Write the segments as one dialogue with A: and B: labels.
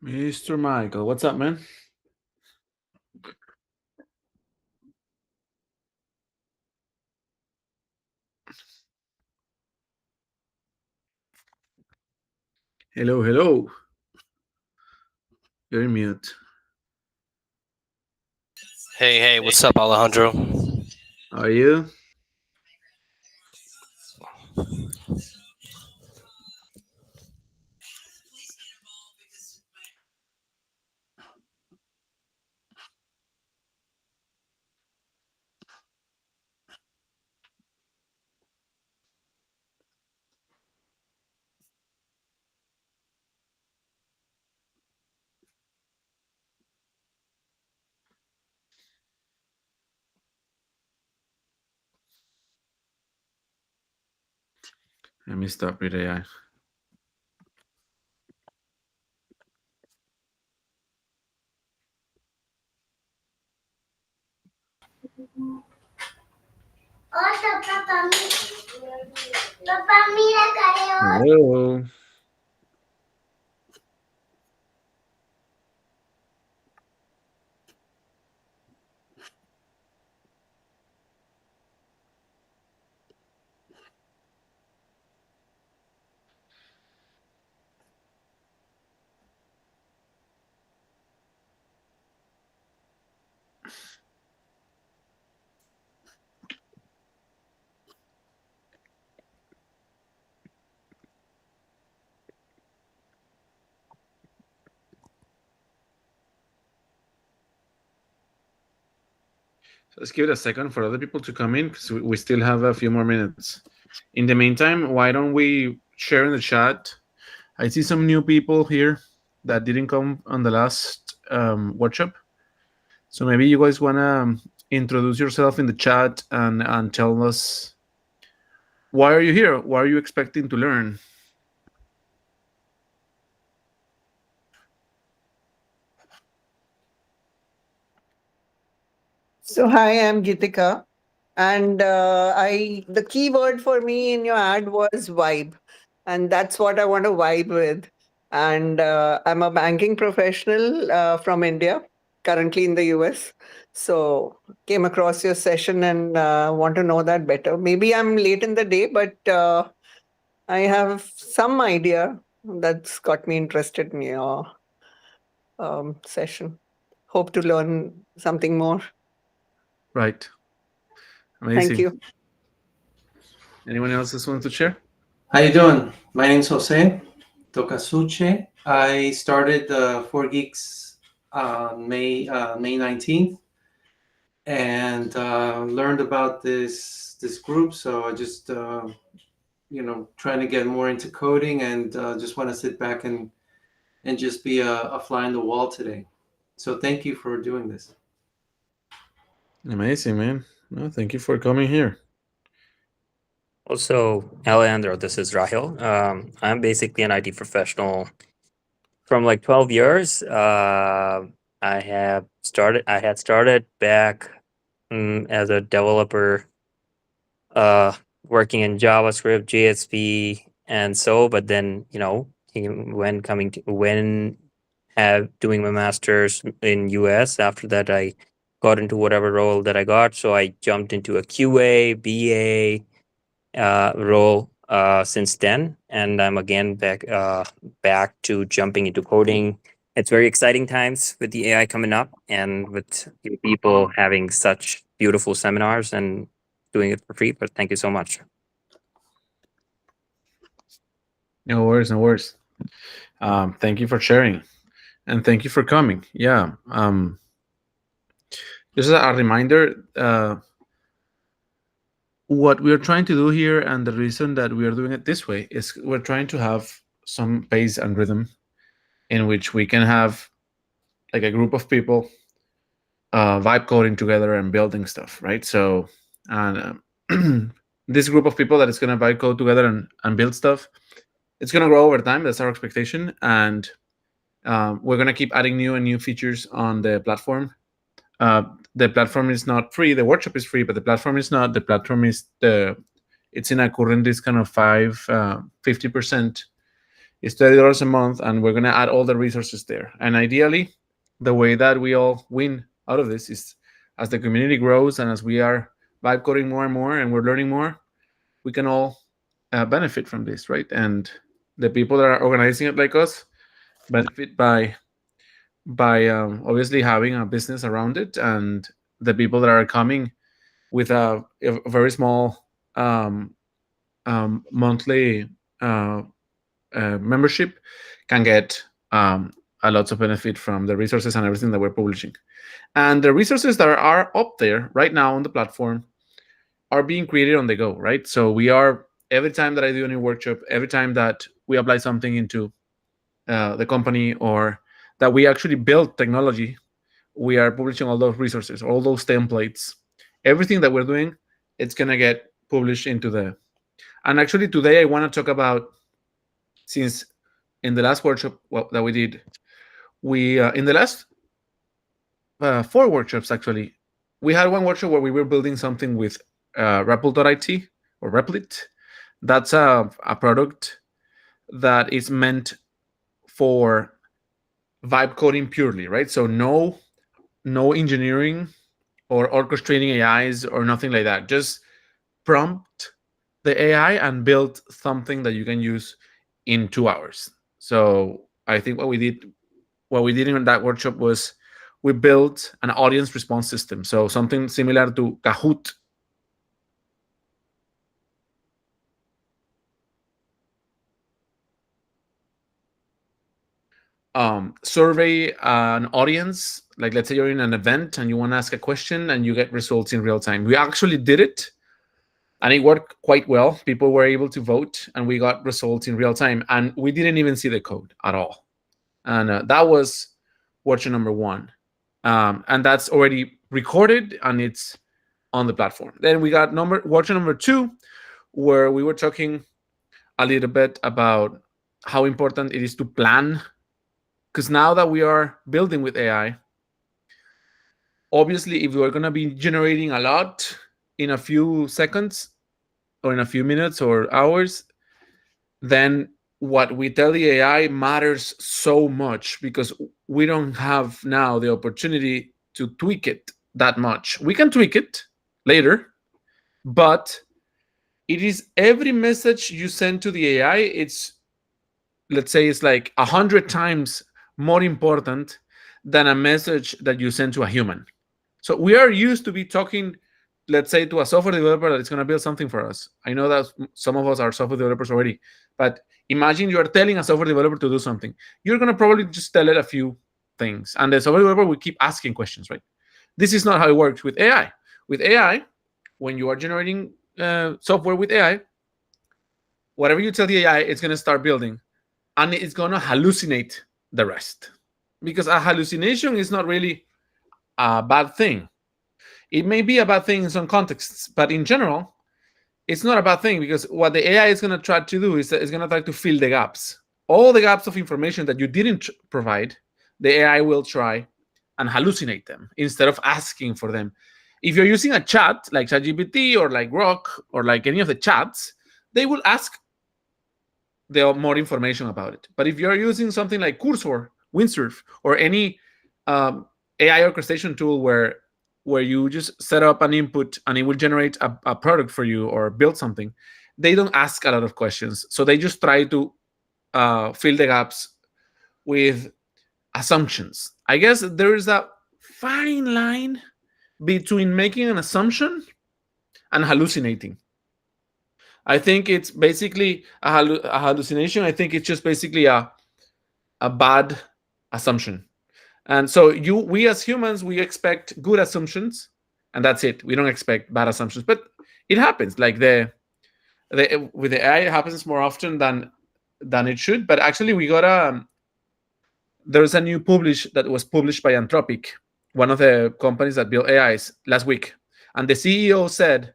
A: Mr. Michael, what's up, man? Hello, hello. You're in mute.
B: Hey, what's up, Alejandro?
A: How are you? Let me stop with AI. Hello. So let's give it a second for other people to come in because we still have a few more minutes. In the meantime, why don't we share in the chat? I see some new people here that didn't come on the last workshop. So maybe you guys want to introduce yourself in the chat and tell us why are you here? What are you expecting to learn?
C: So hi, I'm Gitika, and I the key word for me in your ad was vibe, and that's what I want to vibe with. And I'm a banking professional from India, currently in the US. So came across your session and want to know that better. Maybe I'm late in the day, but I have some idea that's got me interested in your session. Hope to learn something more.
A: Right.
C: Thank
A: Amazing.
C: you.
A: Anyone else just want to share?
D: How you doing? My name's Jose Tokasuche. I started 4Geeks on May 19th and learned about this group. So I just trying to get more into coding and just want to sit back and just be a fly on the wall today. So thank you for doing this.
A: Amazing, man. No, thank you for coming here.
E: Also, Alejandro, this is Rahil. I'm basically an IT professional from like 12 years. I had started back as a developer, working in JavaScript, JSP, and so. But then, when have doing my master's in US. After that, I got into whatever role that I got. So I jumped into a QA, BA role since then, and I'm again back to jumping into coding. It's very exciting times with the AI coming up, and with you people having such beautiful seminars and doing it for free. But thank you so much.
A: No worries, no worries. Thank you for sharing, and thank you for coming. Yeah. Just a reminder. What we are trying to do here, and the reason that we are doing it this way, is we're trying to have some pace and rhythm in which we can have like a group of people vibe coding together and building stuff, right? So, and this group of people that is going to vibe code together and build stuff, it's going to grow over time. That's our expectation, and we're going to keep adding new and new features on the platform. The platform is not free. The workshop is free, but the platform is not. The platform is it's in a current discount of 50% It's $30 a month, and we're gonna add all the resources there. And ideally, the way that we all win out of this is as the community grows and as we are vibe coding more and more and we're learning more, we can all benefit from this, right? And the people that are organizing it like us benefit by obviously having a business around it, and the people that are coming with a very small monthly membership can get a lot of benefit from the resources and everything that we're publishing. And the resources that are up there right now on the platform are being created on the go, right? So we are, every time that I do a new workshop, every time that we apply something into the company, or that we actually build technology, we are publishing all those resources, all those templates, everything that we're doing, it's gonna get published into the. And actually today I want to talk about, since in the last workshop that we did, we in the last 4 workshops actually, we had one workshop where we were building something with Repl.it or Replit. That's a product that is meant for vibe coding purely, right? So no engineering or orchestrating AIs or nothing like that. Just prompt the AI and build something that you can use in 2 hours. So I think what we did in that workshop was we built an audience response system. So something similar to Kahoot. Survey an audience, like let's say you're in an event and you want to ask a question and you get results in real time. We actually did it and it worked quite well. People were able to vote and we got results in real time, and we didn't even see the code at all. And that was workshop number 1. And that's already recorded and it's on the platform. Then we got workshop number 2, where we were talking a little bit about how important it is to plan. Because now that we are building with AI, obviously, if we are going to be generating a lot in a few seconds or in a few minutes or hours, then what we tell the AI matters so much, because we don't have now the opportunity to tweak it that much. We can tweak it later, but it is every message you send to the AI, it's, let's say it's like 100 times more important than a message that you send to a human. So we are used to be talking, let's say, to a software developer that is going to build something for us. I know that some of us are software developers already, but imagine you are telling a software developer to do something. You're going to probably just tell it a few things, and the software developer will keep asking questions, right? This is not how it works with AI. With AI, when you are generating software with AI, whatever you tell the AI, it's going to start building, and it's going to hallucinate the rest. Because a hallucination is not really a bad thing. It may be a bad thing in some contexts, but in general, it's not a bad thing, because what the AI is going to try to do is it's going to try to fill the gaps. All the gaps of information that you didn't provide, the AI will try and hallucinate them instead of asking for them. If you're using a chat like ChatGPT or like Grok or like any of the chats, they will ask more information about it. But if you're using something like Cursor, Windsurf, or any AI orchestration tool where you just set up an input and it will generate a product for you or build something, they don't ask a lot of questions. So they just try to fill the gaps with assumptions. I guess there is a fine line between making an assumption and hallucinating. I think it's basically a hallucination. I think it's just basically a bad assumption. And so we as humans, we expect good assumptions, and that's it. We don't expect bad assumptions, but it happens. Like with the AI, it happens more often than it should. But actually, we got there's a new publish that was published by Anthropic, one of the companies that build AIs, last week, and the CEO said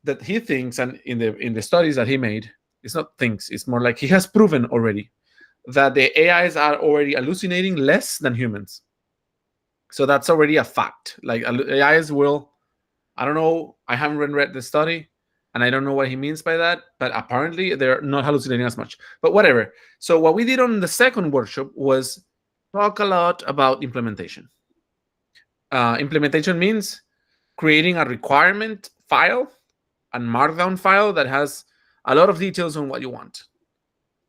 A: that he thinks, and in the studies that he made, it's not thinks, it's more like he has proven already that the AIs are already hallucinating less than humans. So that's already a fact. Like AIs will, I don't know, I haven't read the study, and I don't know what he means by that, but apparently they're not hallucinating as much. But whatever. So what we did on the second workshop was talk a lot about implementation. Implementation means creating a requirement file, a markdown file that has a lot of details on what you want.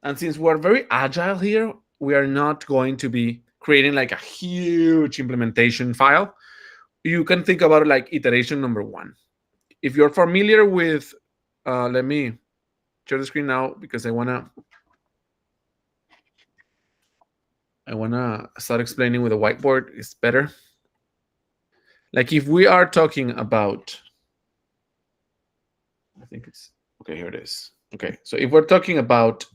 A: And since we're very agile here, we are not going to be creating like a huge implementation file. You can think about it like iteration number one. If you're familiar with, let me share the screen now because I wanna start explaining with a whiteboard. It's better. Like if we are talking about, I think it's okay. Here it is. Okay, so if we're talking about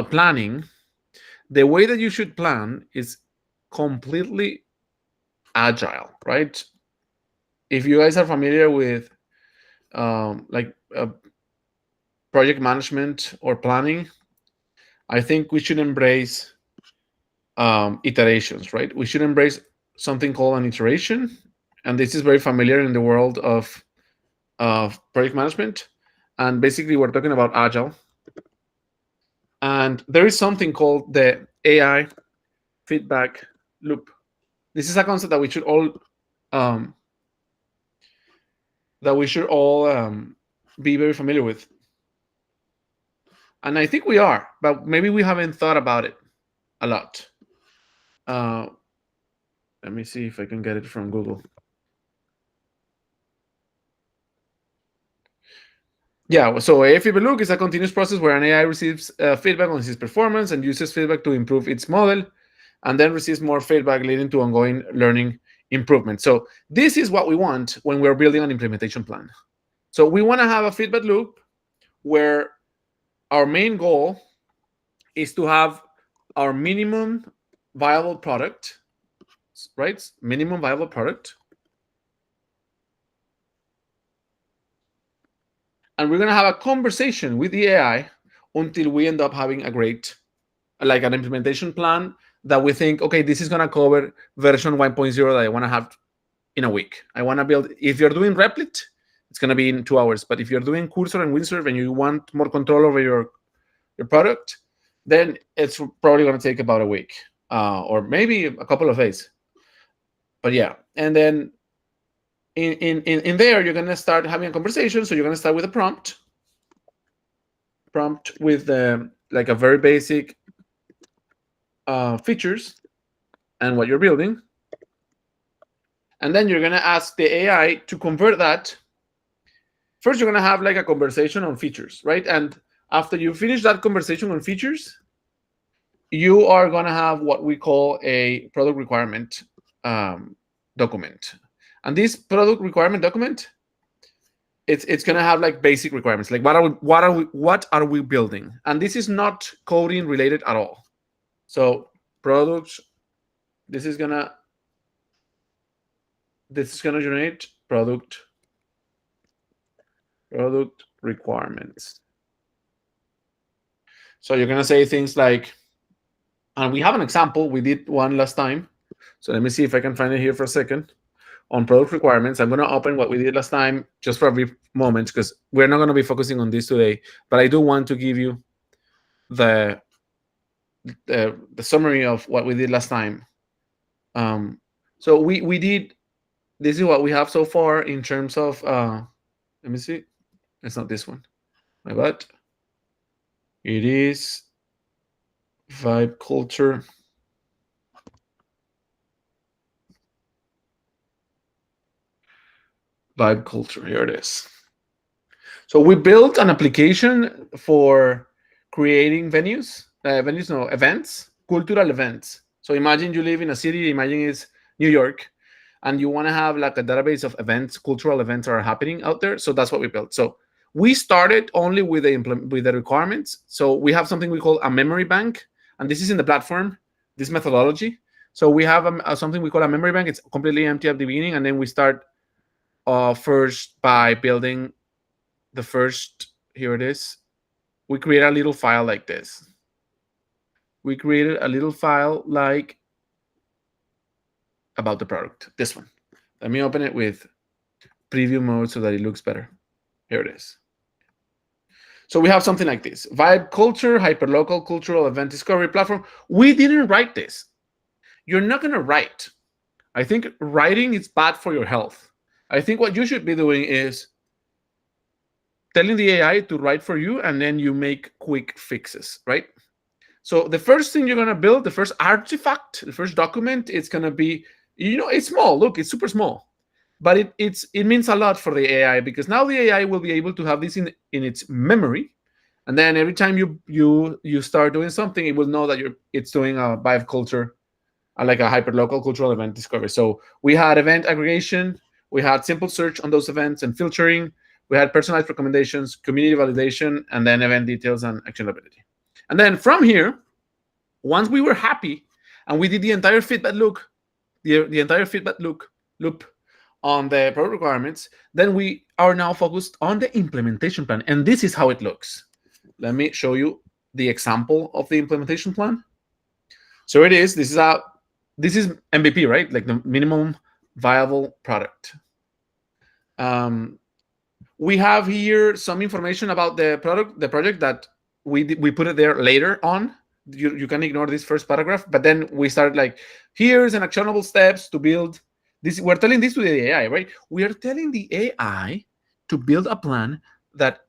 A: planning, the way that you should plan is completely agile, right? If you guys are familiar with like project management or planning, I think we should embrace iterations, right? We should embrace something called an iteration, and this is very familiar in the world of project management. And basically, we're talking about agile. And there is something called the AI feedback loop. This is a concept that we should all be very familiar with. And I think we are, but maybe we haven't thought about it a lot. Let me see if I can get it from Google. Yeah, so a feedback loop is a continuous process where an AI receives feedback on its performance and uses feedback to improve its model, and then receives more feedback leading to ongoing learning improvement. So this is what we want when we're building an implementation plan. So we want to have a feedback loop where our main goal is to have our minimum viable product, right? Minimum viable product. And we're going to have a conversation with the AI until we end up having a great, like an implementation plan that we think, okay, this is going to cover version 1.0 that I want to have in a week. I want to build, if you're doing Replit, it's going to be in 2 hours. But if you're doing Cursor and Windsurf and you want more control over your product, then it's probably going to take about a week or maybe a couple of days. But yeah, and then in there, you're going to start having a conversation. So you're going to start with a prompt with like a very basic features and what you're building. And then you're going to ask the AI to convert that. First, you're going to have like a conversation on features, right? And after you finish that conversation on features, you are going to have what we call a product requirement document. And this product requirement document, it's going to have like basic requirements, like what are we building? And this is not coding related at all. So products, this is going to generate product requirements. So you're going to say things like, and we have an example. We did one last time. So let me see if I can find it here for a second. On product requirements, I'm going to open what we did last time just for a brief moment because we're not going to be focusing on this today. But I do want to give you the summary of what we did last time. So we did, this is what we have so far in terms of, let me see. It's not this one. My bad. It is vibe culture. Vibe culture, here it is. So we built an application for creating events, cultural events. So imagine you live in a city, imagine it's New York, and you want to have like a database of events, cultural events that are happening out there. So that's what we built. So we started only with the requirements. So we have something we call a memory bank, and this is in the platform, this methodology. So we have something we call a memory bank. It's completely empty at the beginning, and then we start first by building the first, here it is. We create a little file like this. We created a little file like about the product. This one. Let me open it with preview mode so that it looks better. Here it is. So we have something like this: vibe culture, hyperlocal cultural event discovery platform. We didn't write this. You're not going to write. I think writing is bad for your health. I think what you should be doing is telling the AI to write for you, and then you make quick fixes, right? So the first thing you're going to build, the first artifact, the first document, it's going to be, it's small. Look, it's super small. But it means a lot for the AI, because now the AI will be able to have this in its memory, and then every time you start doing something, it will know that it's doing a vibe culture, like a hyperlocal cultural event discovery. So we had event aggregation, we had simple search on those events and filtering, we had personalized recommendations, community validation, and then event details and actionability. And then from here, once we were happy and we did the entire feedback loop, the entire feedback loop on the product requirements, then we are now focused on the implementation plan. And this is how it looks. Let me show you the example of the implementation plan. So it is, this is MVP, right? Like the minimum viable product. We have here some information about the project that we put it there later on. You can ignore this first paragraph, but then we start like, here's an actionable steps to build this. We're telling this to the AI, right? We are telling the AI to build a plan that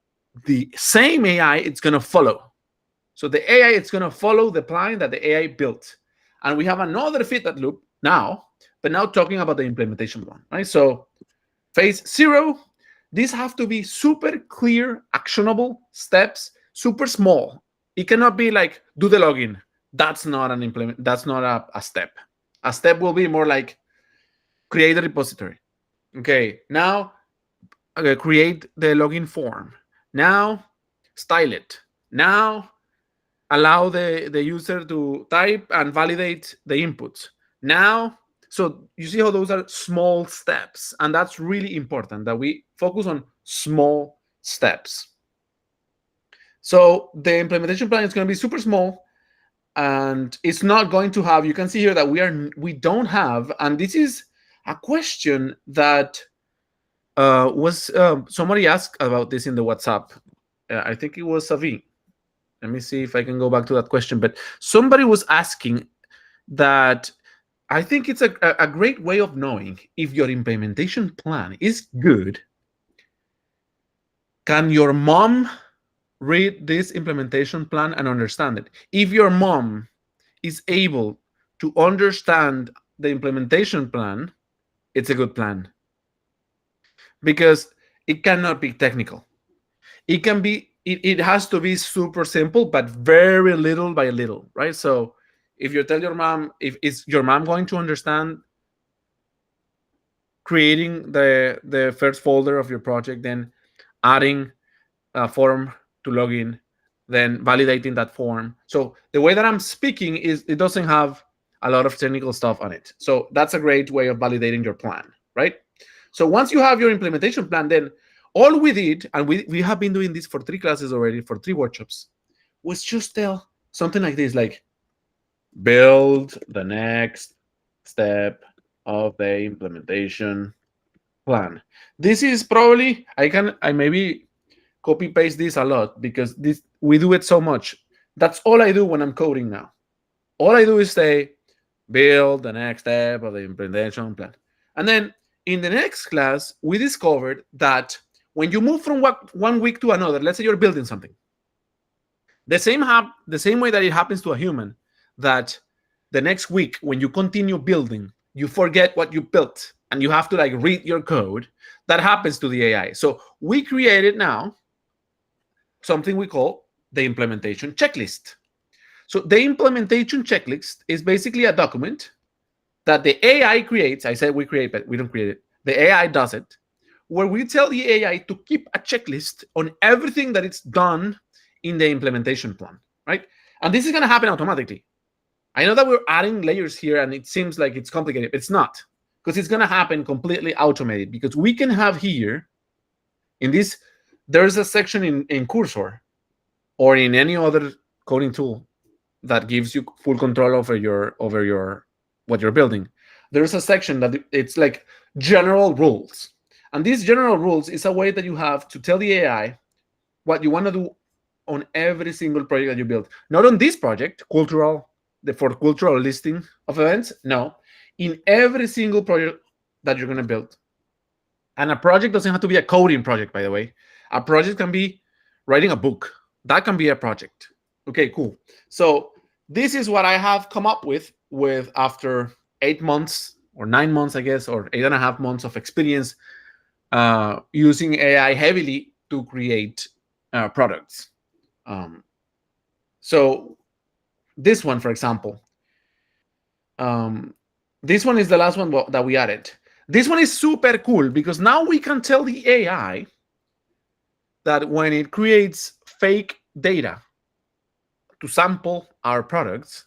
A: the same AI it's going to follow. So the AI it's going to follow the plan that the AI built. And we have another feedback loop now, but now talking about the implementation plan, right? So phase 0, these have to be super clear, actionable steps, super small. It cannot be like, do the login. That's not that's not a step. A step will be more like, create a repository. Okay, now create the login form. Now style it. Now allow the user to type and validate the inputs. Now, so you see how those are small steps, and that's really important that we focus on small steps. So the implementation plan is going to be super small, and it's not going to have, you can see here that we don't have, and this is a question that was somebody asked about this in the WhatsApp. I think it was Savi. Let me see if I can go back to that question. But somebody was asking that, I think it's a great way of knowing if your implementation plan is good. Can your mom read this implementation plan and understand it? If your mom is able to understand the implementation plan, it's a good plan. Because it cannot be technical. It can be, it has to be super simple, but very little by little, right? So if you tell your mom, is your mom going to understand creating the first folder of your project, then adding a form to log in, then validating that form? So the way that I'm speaking is, it doesn't have a lot of technical stuff on it. So that's a great way of validating your plan, right? So once you have your implementation plan, then all we did, and we have been doing this for 3 classes already, for 3 workshops, was just tell something like this, like, build the next step of the implementation plan. This is probably, I maybe copy paste this a lot, because we do it so much. That's all I do when I'm coding now. All I do is say, build the next step of the implementation plan. And then in the next class, we discovered that when you move from one week to another, let's say you're building something, the same way that it happens to a human, that the next week when you continue building, you forget what you built and you have to like read your code. That happens to the AI. So we created now something we call the implementation checklist. So the implementation checklist is basically a document that the AI creates. I said we create, but we don't create it. The AI does it, where we tell the AI to keep a checklist on everything that it's done in the implementation plan, right? And this is going to happen automatically. I know that we're adding layers here, and it seems like it's complicated. It's not, because it's going to happen completely automated, because we can have here, in this, there's a section in Cursor or in any other coding tool that gives you full control over your what you're building. there's a section that it's like general rules. And these general rules is a way that you have to tell the AI what you want to do on every single project that you build. Not on this project, for cultural listing of events. No, in every single project that you're going to build. And a project doesn't have to be a coding project, by the way. A project can be writing a book. That can be a project. Okay, cool. So this is what I have come up with after 8 months or 9 months, I guess, or 8.5 months of experience using AI heavily to create products. So this one, for example, this one is the last one that we added. This one is super cool because now we can tell the AI that when it creates fake data to sample our products,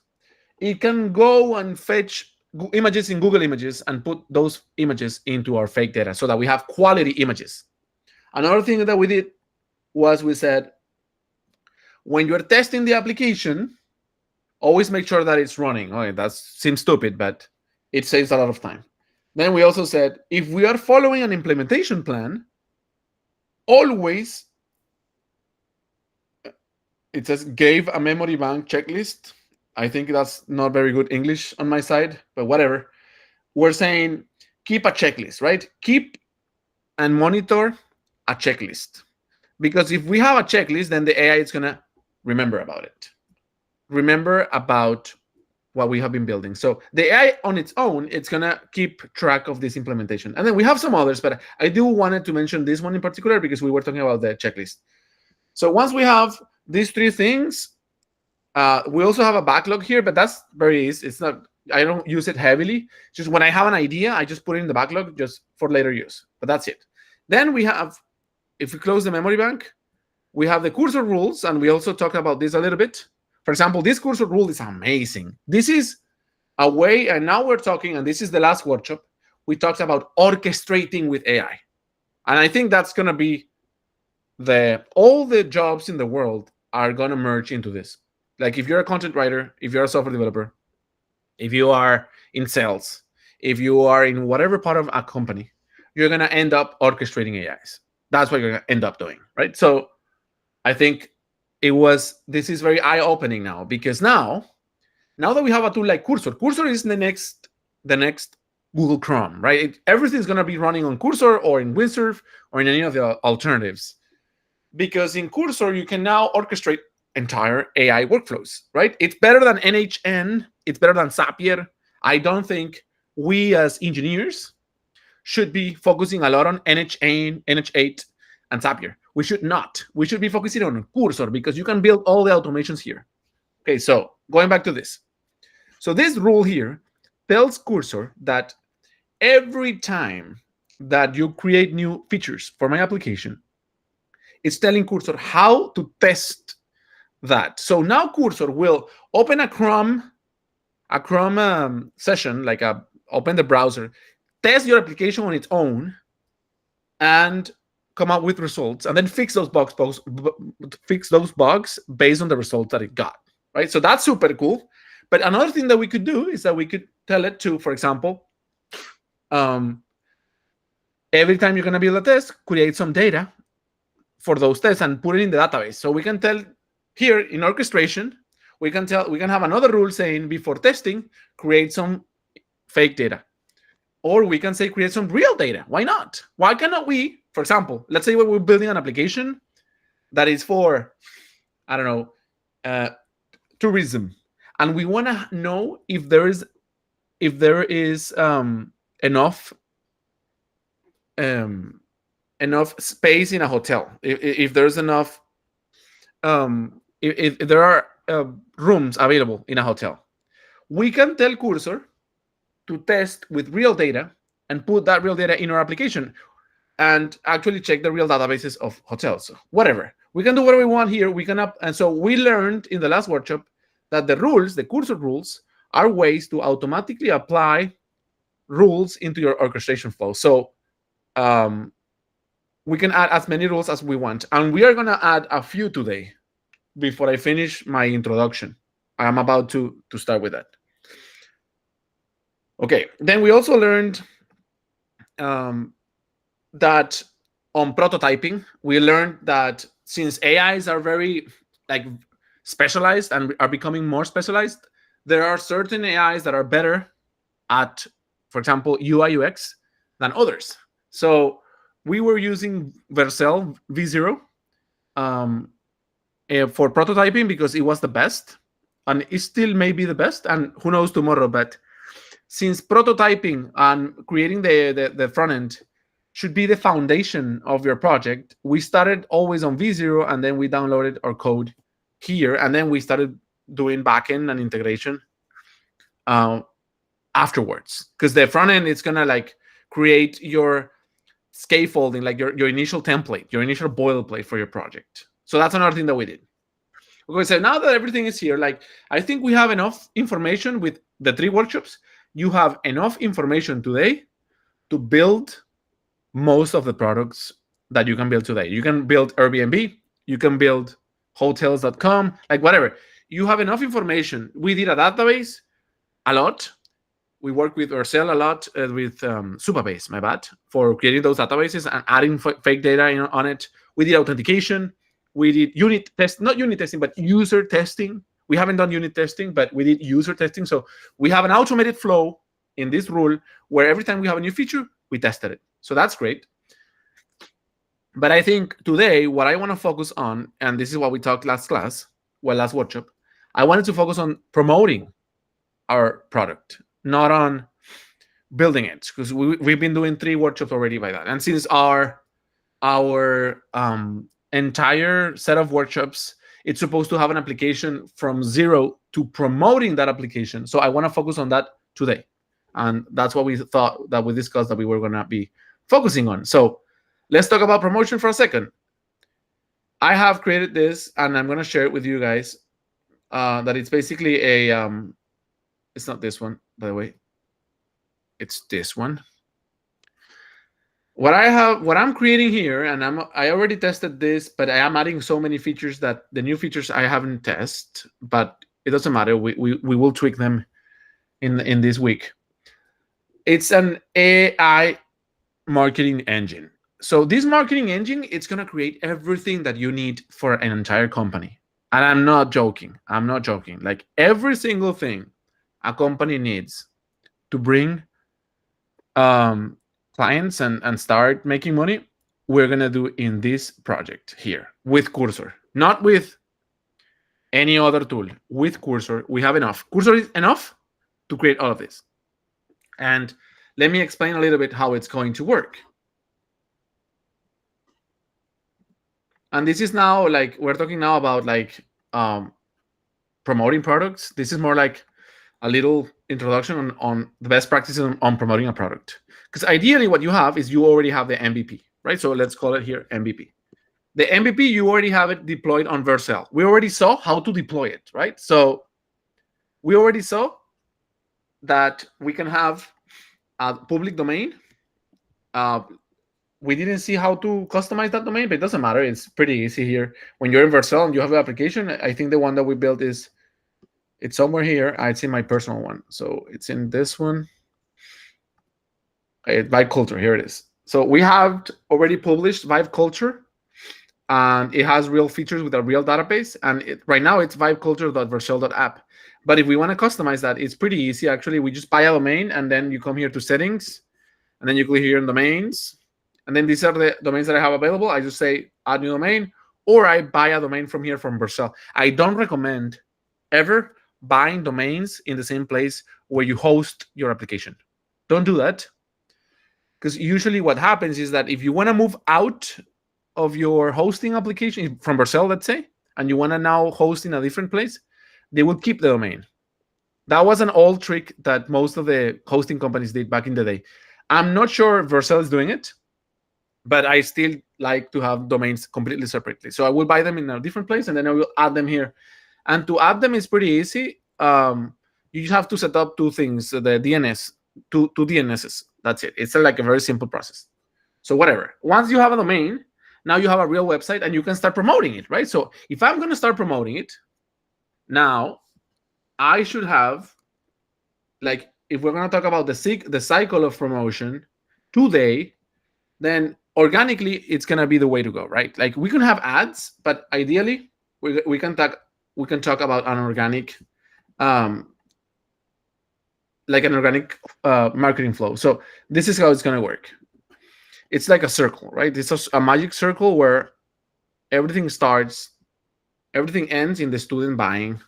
A: it can go and fetch images in Google Images and put those images into our fake data so that we have quality images. Another thing that we did was we said, when you're testing the application, always make sure that it's running. Okay, that seems stupid, but it saves a lot of time. Then we also said, if we are following an implementation plan, always, it says, gave a memory bank checklist. I think that's not very good English on my side, but whatever. We're saying, keep a checklist, right? Keep and monitor a checklist. Because if we have a checklist, then the AI is going to remember about it. Remember about what we have been building. So the AI on its own, it's going to keep track of this implementation. And then we have some others, but I do wanted to mention this one in particular because we were talking about the checklist. So once we have these 3 things, we also have a backlog here, but that's very easy. It's not, I don't use it heavily. Just when I have an idea, I just put it in the backlog just for later use, but that's it. Then we have, if we close the memory bank, we have the cursor rules, and we also talked about this a little bit. For example, this cursor rule is amazing. This is a way, and now we're talking, and this is the last workshop, we talked about orchestrating with AI. And I think that's going to be all the jobs in the world are going to merge into this. Like if you're a content writer, if you're a software developer, if you are in sales, if you are in whatever part of a company, you're going to end up orchestrating AIs. That's what you're going to end up doing, right? So I think this is very eye-opening now, because now that we have a tool like Cursor is the next Google Chrome, right? Everything's going to be running on Cursor or in Windsurf or in any of the alternatives. Because in Cursor, you can now orchestrate entire AI workflows, right? It's better than NHN. It's better than Zapier. I don't think we as engineers should be focusing a lot on NH8 and Zapier. We should not. We should be focusing on Cursor because you can build all the automations here. Okay, so going back to this. So this rule here tells Cursor that every time that you create new features for my application, it's telling Cursor how to test that. So now Cursor will open a Chrome session, like open the browser, test your application on its own, and come up with results, and then fix those bugs based on the results that it got. Right. So that's super cool. But another thing that we could do is that we could tell it to, for example, every time you're going to build a test, create some data for those tests and put it in the database. So we can tell here in orchestration, we can have another rule saying before testing, create some fake data. Or we can say create some real data. Why not? Why cannot we, for example, let's say we're building an application that is for, I don't know, tourism, and we want to know if there is enough space in a hotel, if there's enough if there are rooms available in a hotel. We can tell Cursor to test with real data and put that real data in our application and actually check the real databases of hotels. Whatever, we can do whatever we want here. We can and so we learned in the last workshop that the Cursor rules, are ways to automatically apply rules into your orchestration flow. So we can add as many rules as we want, and we are going to add a few today before I finish my introduction. I'm about to start with that. Okay, then we also learned that on prototyping, we learned that since AIs are very like specialized and are becoming more specialized, there are certain AIs that are better at, for example, UI UX than others. So we were using Vercel V0 for prototyping because it was the best, and it still may be the best, and who knows tomorrow. But since prototyping and creating the front end should be the foundation of your project, we started always on V0, and then we downloaded our code here, and then we started doing backend and integration afterwards, because the front end is gonna like create your scaffolding, like your initial template, your initial boilerplate for your project. So that's another thing that we did. Okay, so now that everything is here, like I think we have enough information with the 3 workshops. You have enough information today to build most of the products that you can build today. You can build Airbnb, you can build hotels.com, like whatever. You have enough information. We did a database a lot. We work with Vercel a lot, with Supabase, my bad, for creating those databases and adding fake data on it. We did authentication. We did not unit testing, but user testing. We haven't done unit testing, but we did user testing. So we have an automated flow in this rule where every time we have a new feature, we tested it. So that's great. But I think today, what I want to focus on, and this is what we talked last workshop, I wanted to focus on promoting our product, not on building it, because we've been doing 3 workshops already by that. And since our entire set of workshops, it's supposed to have an application from 0 to promoting that application. So I want to focus on that today. And that's what we thought that we discussed that we were going to be focusing on. So let's talk about promotion for a second. I have created this, and I'm going to share it with you guys. That it's basically a it's not this one, by the way. It's this one. What I'm creating here, and I already tested this, but I am adding so many features that the new features I haven't tested, but it doesn't matter. We will tweak them in this week. It's an AI marketing engine. So this marketing engine, it's gonna create everything that you need for an entire company. And I'm not joking. Like every single thing a company needs to bring clients and start making money, we're gonna do in this project here with Cursor, not with any other tool. With Cursor, we have enough. Cursor is enough to create all of this. And let me explain a little bit how it's going to work. And this is now like we're talking now about like promoting products. This is more like a little introduction on the best practices on promoting a product. Because ideally what you have is you already have the MVP, right? So let's call it here MVP. The MVP, you already have it deployed on Vercel. We already saw how to deploy it, right? So we already saw that we can have a public domain. We didn't see how to customize that domain, but it doesn't matter. It's pretty easy here. When you're in Vercel and you have the application, I think the one that we built it's somewhere here. It's in my personal one. So it's in this one. Vibe Culture, here it is. So we have already published Vibe Culture, and it has real features with a real database. And right now it's vibeculture.vercel.app. But if we want to customize that, it's pretty easy. Actually, we just buy a domain, and then you come here to settings, and then you click here on domains. And then these are the domains that I have available. I just say add new domain, or I buy a domain from here from Vercel. I don't recommend ever buying domains in the same place where you host your application. Don't do that. Because usually what happens is that if you want to move out of your hosting application from Vercel, let's say, and you want to now host in a different place, they will keep the domain. That was an old trick that most of the hosting companies did back in the day. I'm not sure Vercel is doing it, but I still like to have domains completely separately. So I will buy them in a different place, and then I will add them here. And to add them is pretty easy. You just have to set up 2 things, the DNS, two DNSs. That's it. It's like a very simple process. So whatever. Once you have a domain, now you have a real website, and you can start promoting it, right? So if I'm going to start promoting it, now I should have like if we're going to talk about the cycle of promotion today, then organically it's going to be the way to go, right? Like we can have ads, but ideally we can talk about an organic like an organic marketing flow. So this is how it's going to work. It's like a circle, right? It's a magic circle where everything ends in the student buying.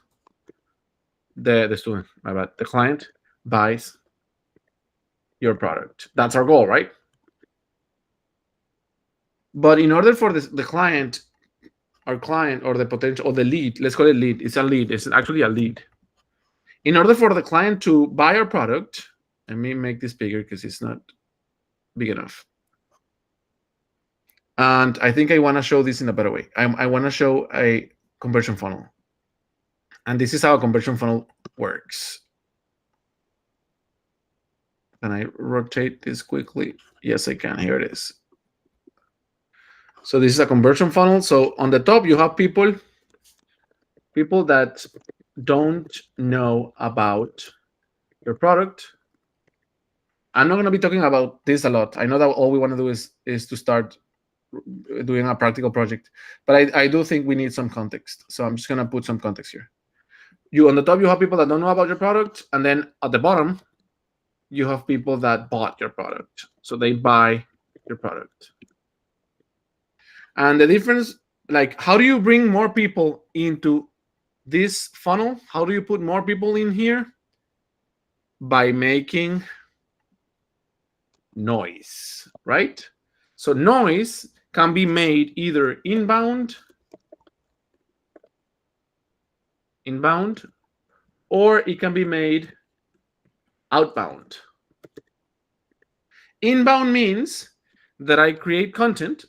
A: The client buys your product. That's our goal, right? But in order for the client, our client, or the potential, or the lead, let's call it lead. It's a lead. It's actually a lead. In order for the client to buy our product, let me make this bigger because it's not big enough. And I think I want to show this in a better way. I want to show a conversion funnel. And this is how a conversion funnel works. Can I rotate this quickly? Yes, I can. Here it is. So this is a conversion funnel. So on the top, you have people that don't know about your product. I'm not going to be talking about this a lot. I know that all we want to do is to start doing a practical project, but I do think we need some context. So I'm just going to put some context here. On the top, you have people that don't know about your product, and then at the bottom, you have people that bought your product. So they buy your product. And the difference, like, how do you bring more people into this funnel? How do you put more people in here? By making noise, right? So noise can be made either inbound, or it can be made outbound. Inbound means that I create content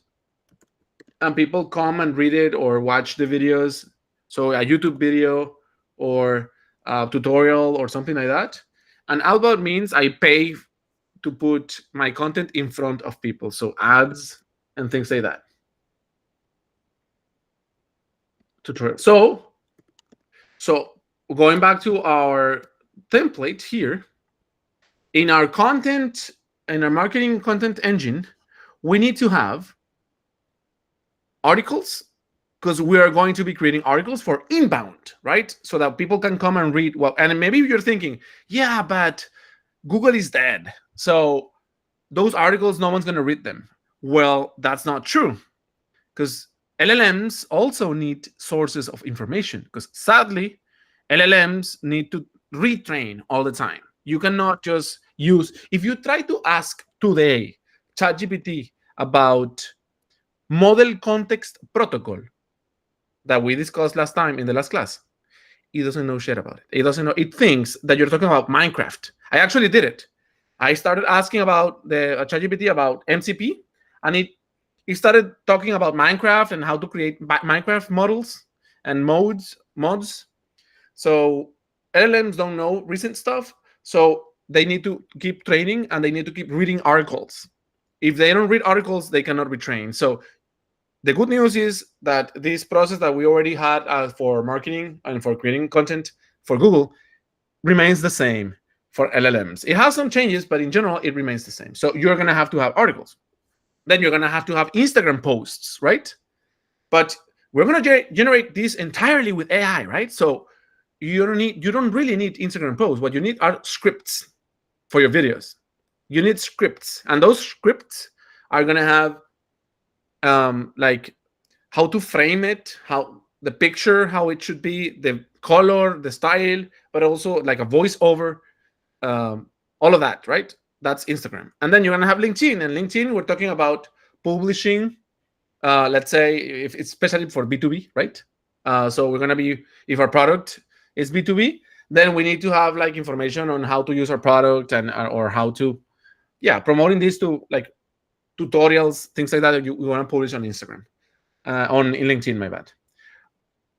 A: and people come and read it or watch the videos. So a YouTube video or a tutorial or something like that. And outbound means I pay to put my content in front of people. So ads and things like that. Tutorial. So going back to our template here, in our marketing content engine, we need to have articles, because we are going to be creating articles for inbound, right? So that people can come and read. Well, and maybe you're thinking, yeah, but Google is dead. So those articles, no one's going to read them. Well, that's not true, because LLMs also need sources of information, because sadly, LLMs need to retrain all the time. You cannot just use, if you try to ask today ChatGPT about model context protocol that we discussed last time in the last class, it doesn't know shit about it. It doesn't know. It thinks that you're talking about Minecraft. I actually did it. I started asking about the ChatGPT about MCP, and it started talking about Minecraft and how to create Minecraft models and mods. So LLMs don't know recent stuff, so they need to keep training and they need to keep reading articles. If they don't read articles, they cannot be trained. So the good news is that this process that we already had for marketing and for creating content for Google remains the same for LLMs. It has some changes, but in general, it remains the same. So you're going to have articles. Then you're going to have Instagram posts, right? But we're going to generate this entirely with AI, right? So you don't really need Instagram posts. What you need are scripts for your videos. You need scripts, and those scripts are going to have like how to frame it, how the picture, how it should be, the color, the style, but also like a voiceover, all of that, right? That's Instagram. And then you're going to have LinkedIn. And LinkedIn, we're talking about publishing, let's say, if it's especially for B2B, right? So we're going to be, if our product is B2B, then we need to have like information on how to use our product and or how to, promoting this to like tutorials, things like that you want to publish on Instagram, in LinkedIn, my bad.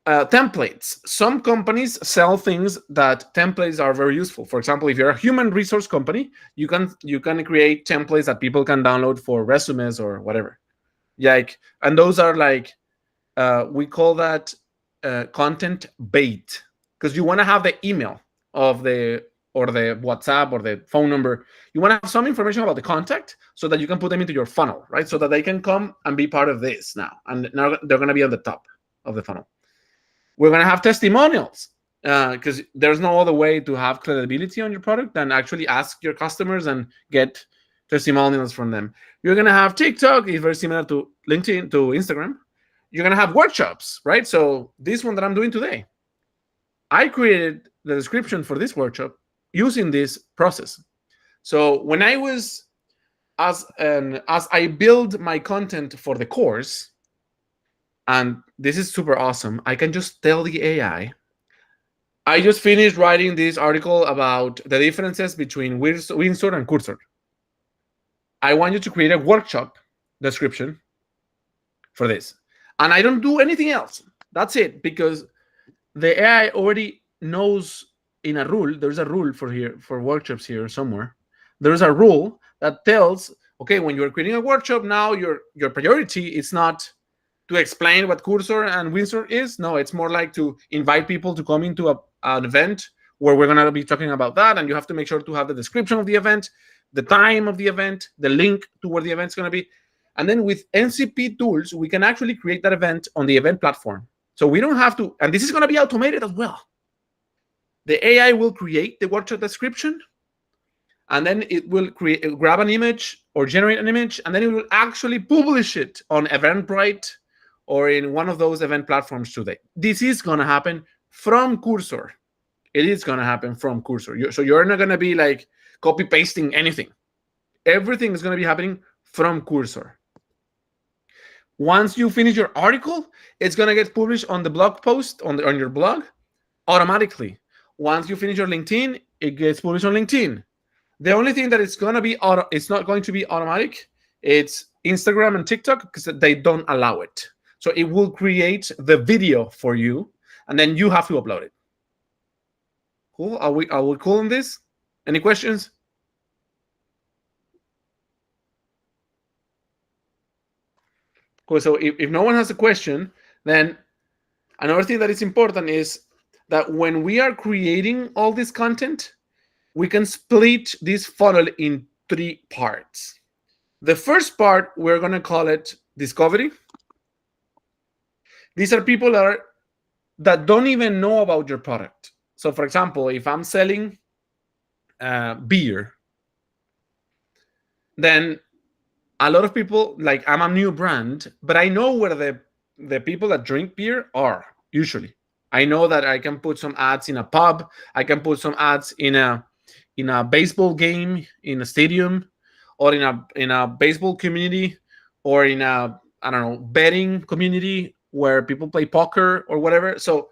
A: Templates. Some companies sell things that templates are very useful. For example, if you're a human resource company, you can create templates that people can download for resumes or whatever. And those are like, we call that content bait, because you want to have the email of the or the WhatsApp or the phone number. You want to have some information about the contact so that you can put them into your funnel, right? So that they can come and be part of this now. And now they're going to be on the top of the funnel. We're going to have testimonials because there's no other way to have credibility on your product than actually ask your customers and get testimonials from them. You're going to have TikTok, is very similar to LinkedIn, to Instagram. You're going to have workshops, right? So this one that I'm doing today, I created the description for this workshop using this process. So when I was, as I build my content for the course, and this is super awesome, I can just tell the AI, I just finished writing this article about the differences between Windsor and Cursor. I want you to create a workshop description for this. And I don't do anything else. That's it, because the AI already knows in a rule, there's a rule for workshops here somewhere. There's a rule that tells, okay, when you're creating a workshop, now your priority is not to explain what Cursor and Windsor is. No, it's more like to invite people to come into an event where we're going to be talking about that. And you have to make sure to have the description of the event, the time of the event, the link to where the event's going to be. And then with NCP tools, we can actually create that event on the event platform. So we don't have to, and this is going to be automated as well. The AI will create the workshop description, and then it will grab an image or generate an image, and then it will actually publish it on Eventbrite or in one of those event platforms today. This is going to happen from Cursor. It is going to happen from Cursor. So you're not going to be like copy pasting anything. Everything is going to be happening from Cursor. Once you finish your article, it's going to get published on the blog post on your blog automatically. Once you finish your LinkedIn, it gets published on LinkedIn. The only thing that it's going to be it's not going to be automatic, it's Instagram and TikTok, because they don't allow it. So it will create the video for you, and then you have to upload it. Cool? Are we cool on this? Any questions? Cool. So if no one has a question, then another thing that is important is that when we are creating all this content, we can split this funnel in 3 parts. The first part, we're going to call it discovery. These are people that don't even know about your product. So for example, if I'm selling beer, then a lot of people, like, I'm a new brand, but I know where the people that drink beer are usually. I know that I can put some ads in a pub. I can put some ads in a baseball game, in a stadium, or in a baseball community, or in a, I don't know, betting community where people play poker or whatever. So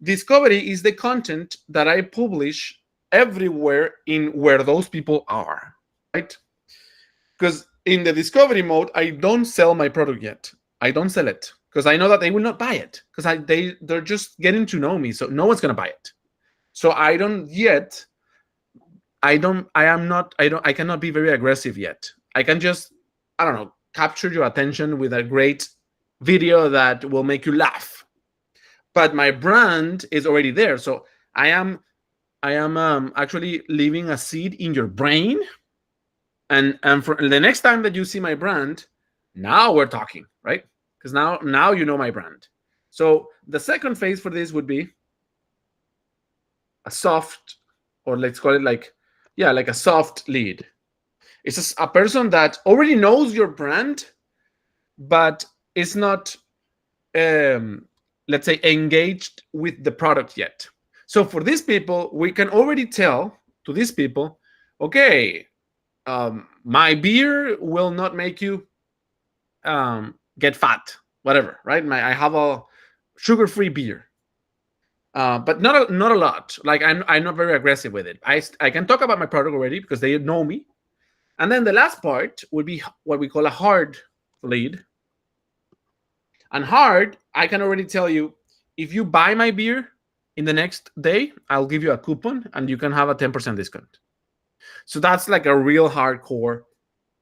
A: discovery is the content that I publish everywhere in where those people are, right? Because in the discovery mode, I don't sell my product yet. I don't sell it because I know that they will not buy it, because they're just getting to know me. So no one's gonna buy it. So I cannot be very aggressive yet. I can just, I don't know, capture your attention with a great video that will make you laugh. But my brand is already there. So I am actually leaving a seed in your brain. And for the next time that you see my brand, now we're talking, right? Because now you know my brand. So the second phase for this would be a soft, or let's call it like a soft lead. It's just a person that already knows your brand, but is not, let's say, engaged with the product yet. So for these people, we can already tell to these people, okay, my beer will not make you get fat, whatever, right? I have a sugar-free beer, but not a lot. Like I'm not very aggressive with it. I can talk about my product already because they know me. And then the last part would be what we call a hard lead. And hard, I can already tell you, if you buy my beer in the next day, I'll give you a coupon and you can have a 10% discount. So that's like a real hardcore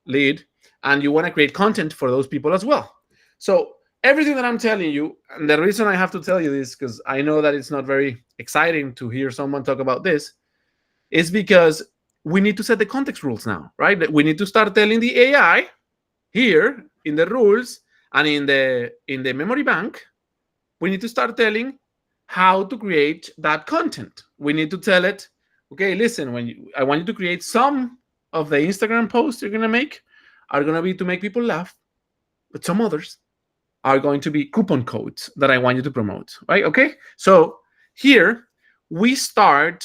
A: lead. And you want to create content for those people as well. So everything that I'm telling you, and the reason I have to tell you this, because I know that it's not very exciting to hear someone talk about this, is because we need to set the context rules now, right? We need to start telling the AI here in the rules and in the memory bank. We need to start telling how to create that content. We need to tell it, okay, listen, I want you to create some of the Instagram posts you're gonna make are gonna be to make people laugh, but some others are going to be coupon codes that I want you to promote, right? Okay, so here we start,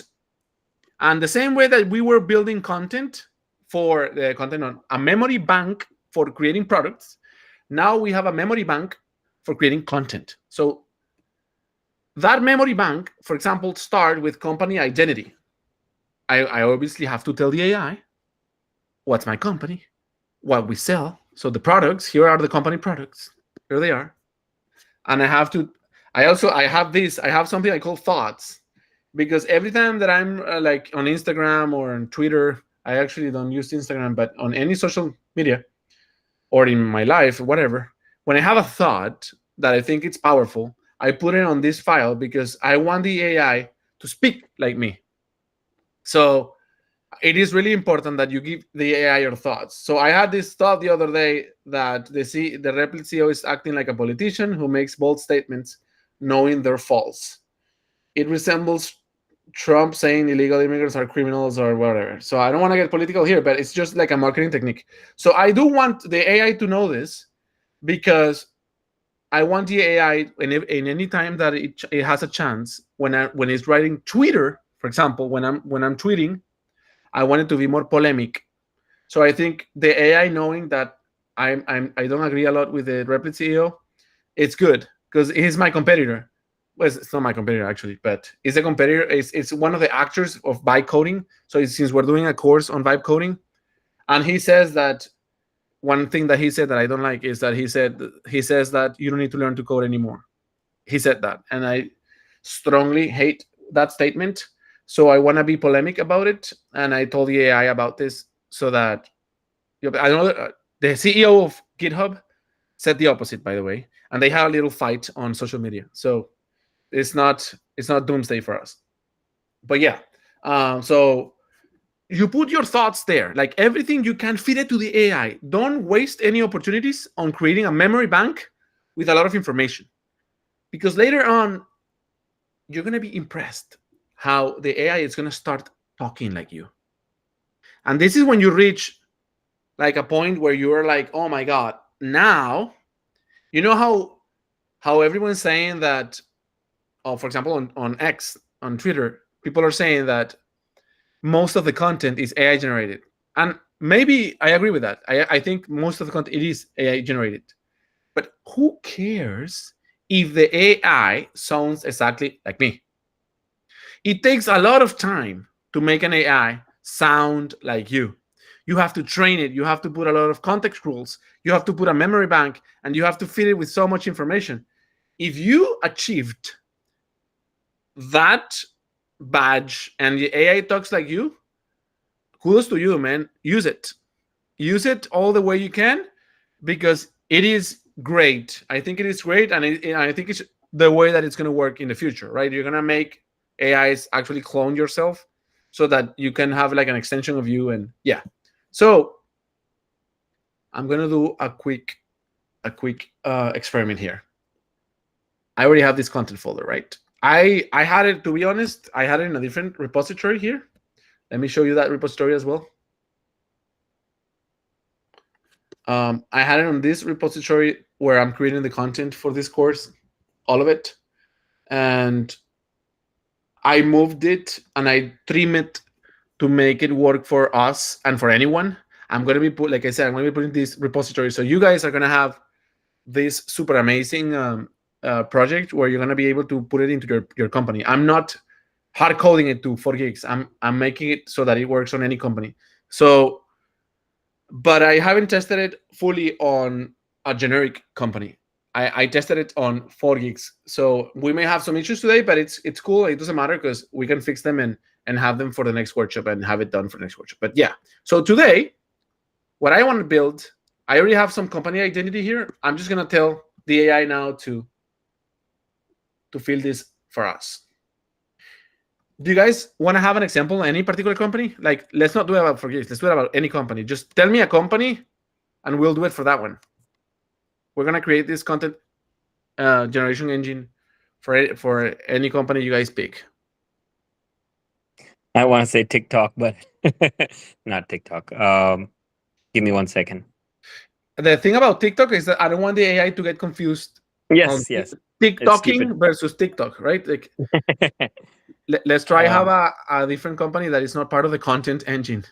A: and the same way that we were building content for the content on a memory bank for creating products, now we have a memory bank for creating content. So that memory bank, for example, start with company identity. I obviously have to tell the AI what's my company, what we sell. So the products, here are the company products. Here they are. And I have something I call thoughts, because every time that I'm like on Instagram or on Twitter, I actually don't use Instagram, but on any social media or in my life, whatever, when I have a thought that I think it's powerful, I put it on this file because I want the AI to speak like me. So it is really important that you give the AI your thoughts. So I had this thought the other day that the Replit CEO is acting like a politician who makes bold statements knowing they're false. It resembles Trump saying illegal immigrants are criminals or whatever. So I don't want to get political here, but it's just like a marketing technique. So I do want the AI to know this, because I want the AI in any time that it has a chance, when it's writing Twitter, for example, when I'm tweeting, I want it to be more polemic. So I think the AI knowing that I don't agree a lot with the Replit CEO, it's good because he's my competitor. Well, it's not my competitor actually, but it's a competitor. It's one of the actors of vibe coding. So since we're doing a course on vibe coding, and he says that one thing that he said that I don't like is that he says that you don't need to learn to code anymore. He said that, and I strongly hate that statement. So I want to be polemic about it, and I told the AI about this so that I know that, the CEO of GitHub said the opposite, by the way, and they had a little fight on social media. So it's not doomsday for us. But yeah, so you put your thoughts there, like everything you can feed it to the AI. Don't waste any opportunities on creating a memory bank with a lot of information, because later on you're going to be impressed how the AI is going to start talking like you. And this is when you reach like a point where you're like, oh my God, now you know how everyone's saying that, for example, on X, on Twitter, people are saying that most of the content is AI generated. And maybe I agree with that. I think most of the content, it is AI generated. But who cares if the AI sounds exactly like me? It takes a lot of time to make an AI sound like you. You have to train it. You have to put a lot of context rules. You have to put a memory bank, and you have to feed it with so much information. If you achieved that badge and the AI talks like you, kudos to you, man. Use it. Use it all the way you can, because it is great. I think it is great, and I think it's the way that it's going to work in the future, right? You're going to make AIs actually clone yourself so that you can have like an extension of you. And yeah, so I'm going to do a quick experiment here. I already have this content folder, right? I had it, to be honest, I had it in a different repository here. Let me show you that repository as well. I had it on this repository where I'm creating the content for this course, all of it. And I moved it and I trimmed it to make it work for us and for anyone. I'm going to be like I said, I'm going to be putting this repository. So you guys are going to have this super amazing project where you're going to be able to put it into your company. I'm not hard coding it to 4geeks. I'm making it so that it works on any company. So, but I haven't tested it fully on a generic company. I tested it on 4geeks. So we may have some issues today, but it's cool. It doesn't matter because we can fix them and have them for the next workshop and have it done for the next workshop. But yeah, so today, what I want to build, I already have some company identity here. I'm just going to tell the AI now to fill this for us. Do you guys want to have an example? Any particular company? Like, let's not do it about Forgives. Let's do it about any company. Just tell me a company, and we'll do it for that one. We're gonna create this content generation engine for any company you guys pick.
E: I want to say TikTok, but not TikTok. Give me 1 second.
A: The thing about TikTok is that I don't want the AI to get confused on
E: Yes, yes. Let's keep
A: TikToking versus TikTok, right? Like, let's try have a different company that is not part of the content engine.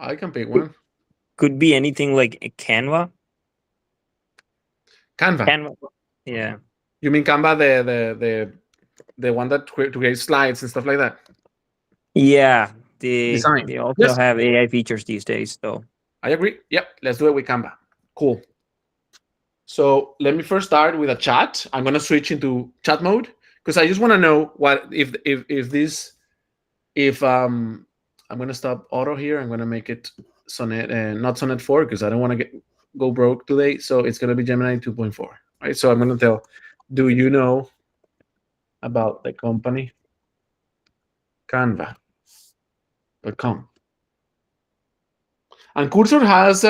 A: I can pick one.
E: Could be anything like a Canva.
A: Canva.
E: Yeah.
A: You mean Canva, the one that creates slides and stuff like that?
E: Yeah.
A: Design.
E: They also
A: Yes.
E: have AI features these days, though.
A: I agree. Yep. Let's do it with Canva. Cool. So let me first start with a chat. I'm gonna switch into chat mode because I just want to know what if I'm gonna stop auto here. I'm gonna make it Sonnet and not Sonnet 4 because I don't want to go broke today. So it's gonna be Gemini 2.4. Right. So I'm gonna tell, do you know about the company Canva.com? And Cursor has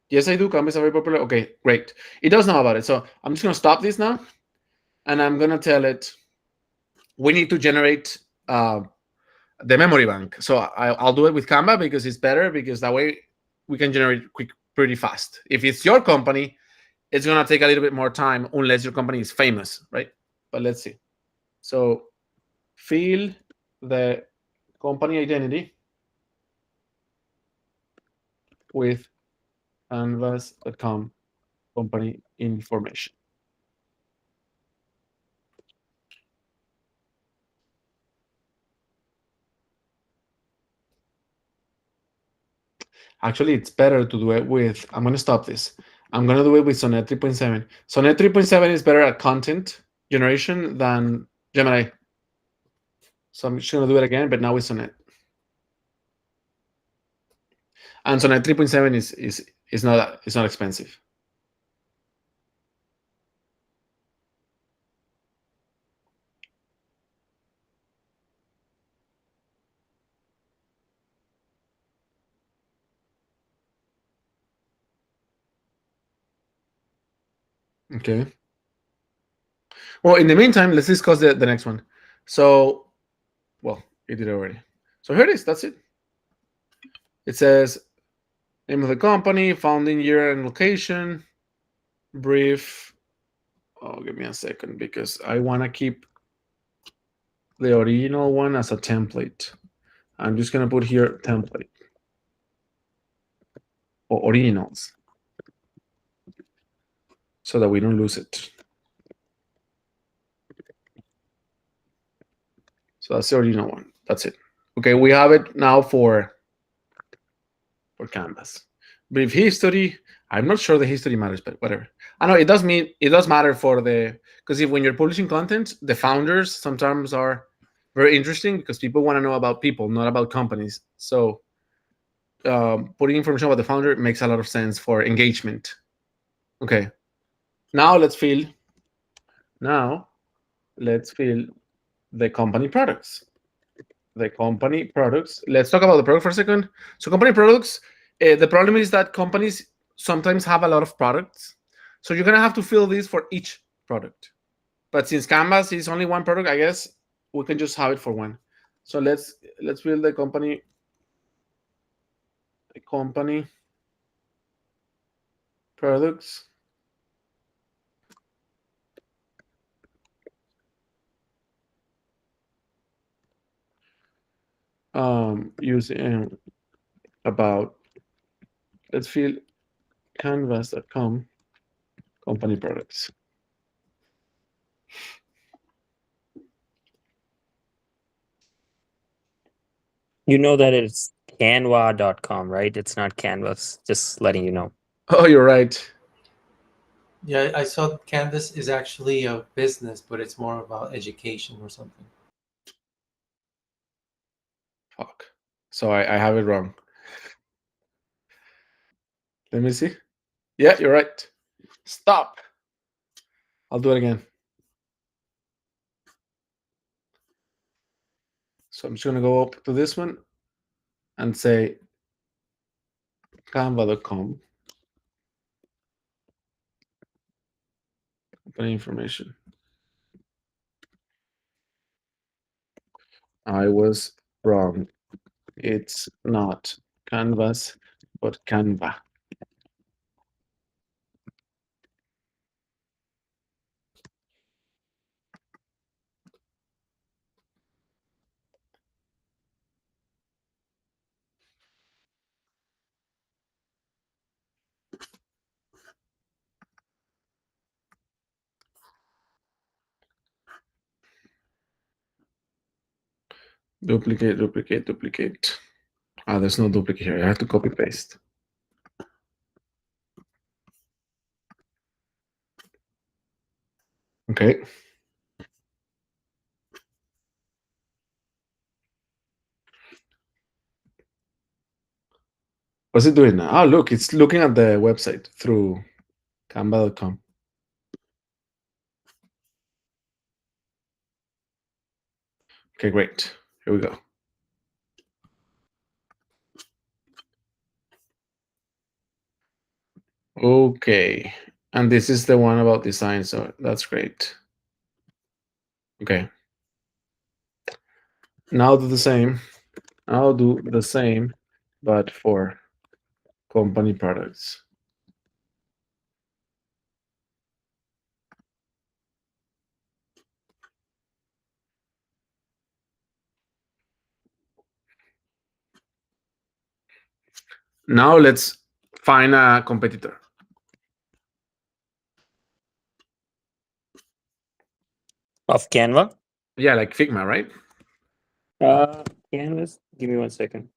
A: yes, I do. Canva is very popular. Okay, great. It does know about it. So I'm just gonna stop this now, and I'm gonna tell it we need to generate the memory bank. So I'll do it with Canva because it's better, because that way we can generate pretty fast. If it's your company, it's gonna take a little bit more time unless your company is famous, right? But let's see. So fill the company identity with canvas.com company information. Actually, it's better to do it with, I'm going to stop this. I'm going to do it with Sonnet 3.7. Sonnet 3.7 is better at content generation than Gemini. So I'm just going to do it again, but now with Sonnet. And Sonnet 3.7 is not expensive. Okay. Well, in the meantime, let's discuss the next one. So, well, it did already. So here it is. That's it. It says name of the company, founding year and location, brief. Oh, give me a second because I want to keep the original one as a template. I'm just going to put here template or originals so that we don't lose it. So that's the original one. That's it. Okay, we have it now for Canvas. Brief history. I'm not sure the history matters, but whatever. I know it does matter for the, because if when you're publishing content, the founders sometimes are very interesting because people want to know about people, not about companies. So putting information about the founder makes a lot of sense for engagement. Okay. Now let's fill the company products. The company products. Let's talk about the product for a second. So company products, the problem is that companies sometimes have a lot of products. So you're going to have to fill this for each product. But since Canvas is only one product, I guess we can just have it for one. So let's build the company products. Using about, let's fill canvas.com company products.
E: You know that it's canva.com, right? It's not Canvas. Just letting you know.
A: Oh, you're right.
D: Yeah, I saw Canvas is actually a business, but it's more about education or something.
A: Fuck. So I have it wrong. Let me see. Yeah, you're right. Stop. I'll do it again. So I'm just going to go up to this one and say canva.com. Company information. I was wrong. It's not canvas, but Canva. Duplicate, duplicate, duplicate. Ah, there's no duplicate here. I have to copy paste. Okay. What's it doing now? Oh, look, it's looking at the website through canva.com. Okay, great. Here we go. Okay. And this is the one about design, so that's great. Okay. Now do the same. I'll do the same, but for company products. Now let's find a competitor.
E: Of Canva?
A: Yeah, like Figma, right?
E: Canvas? Give me 1 second.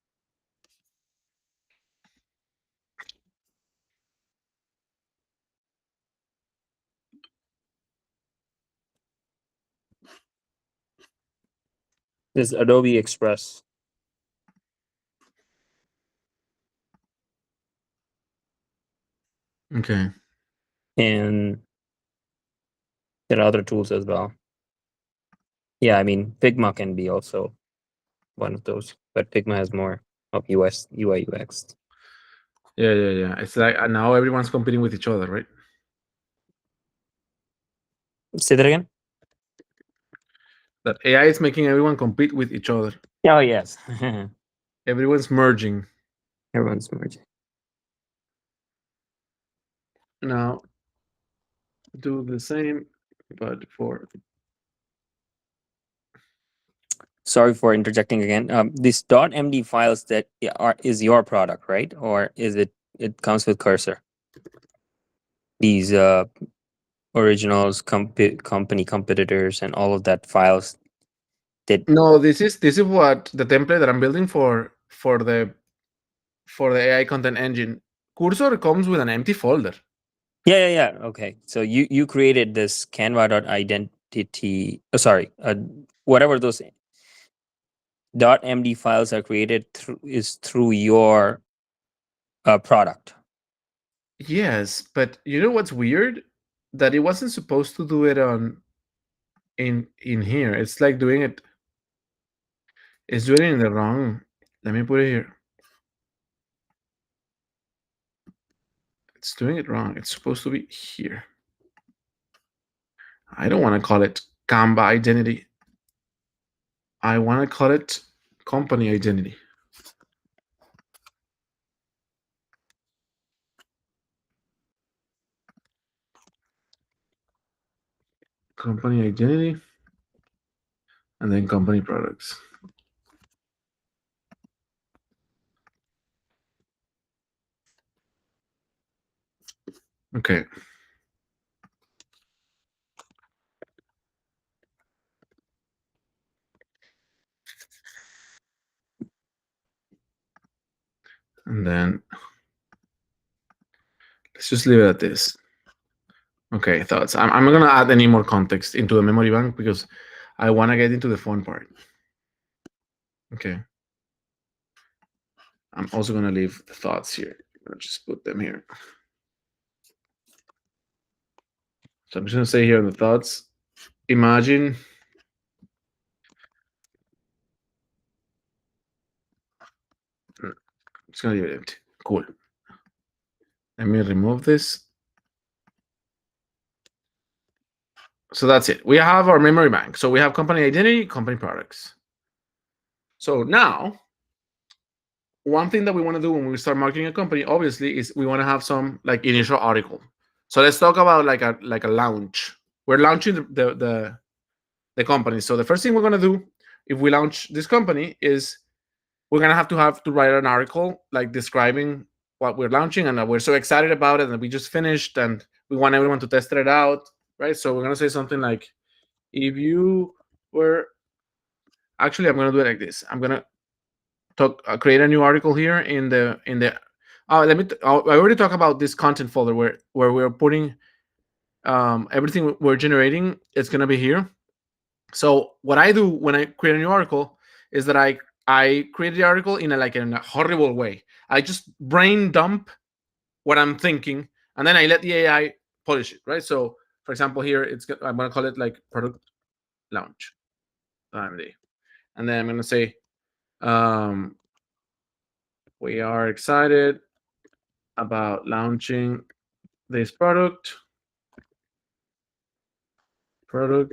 E: This is Adobe Express.
A: Okay.
E: And there are other tools as well. Yeah, I mean, Figma can be also one of those, but Figma has more of UI, UX.
A: Yeah. It's like now everyone's competing with each other, right?
E: Say that again?
A: That AI is making everyone compete with each other.
E: Oh, yes.
A: Everyone's merging.
E: Everyone's merging.
A: Now do the same, but for
E: Sorry for interjecting again. These .md files that is your product, right? Or is it comes with Cursor? These originals, company competitors, and all of that files.
A: no, this is what the template that I'm building for the AI content engine. Cursor comes with an empty folder.
E: Yeah. Okay. So you created this Canva.identity. Whatever those .md files are created through your product.
A: Yes, but you know what's weird? That it wasn't supposed to do it in here. It's like doing it. It's doing it in the wrong. Let me put it here. It's doing it wrong. It's supposed to be here. I don't want to call it Canva identity. I want to call it company identity. Company identity, and then company products. Okay. And then let's just leave it at this. Okay, thoughts. I'm not going to add any more context into the memory bank because I want to get into the fun part. Okay. I'm also going to leave the thoughts here. I'll just put them here. So I'm just going to say here in the thoughts, imagine it's going to leave it empty. Cool. Let me remove this. So that's it. We have our memory bank. So we have company identity, company products. So now, one thing that we want to do when we start marketing a company, obviously, is we want to have some like initial article. So let's talk about like a launch. We're launching the company. So the first thing we're going to do if we launch this company is we're going to have to write an article like describing what we're launching and that we're so excited about it and we just finished and we want everyone to test it out, right? So we're going to say something like, if you were actually, I'm going to do it like this. I'm going to create a new article here in the I already talked about this content folder where we're putting everything we're generating. It's going to be here. So what I do when I create a new article is that I create the article in a horrible way. I just brain dump what I'm thinking, and then I let the AI polish it, right? So for example, here I'm gonna call it like product launch, and then I'm gonna say we are excited about launching this product. What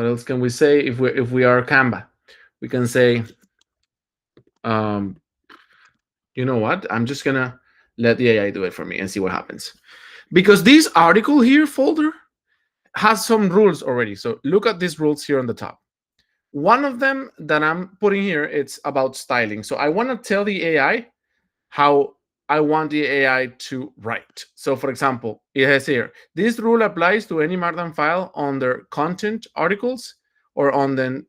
A: else can we say? If we are Canva, we can say, you know what? I'm just gonna let the AI do it for me and see what happens. Because this article here folder has some rules already. So look at these rules here on the top. One of them that I'm putting here, it's about styling. So I want to tell the AI how I want the AI to write. So for example, it has here, this rule applies to any Markdown file on their content articles or on then,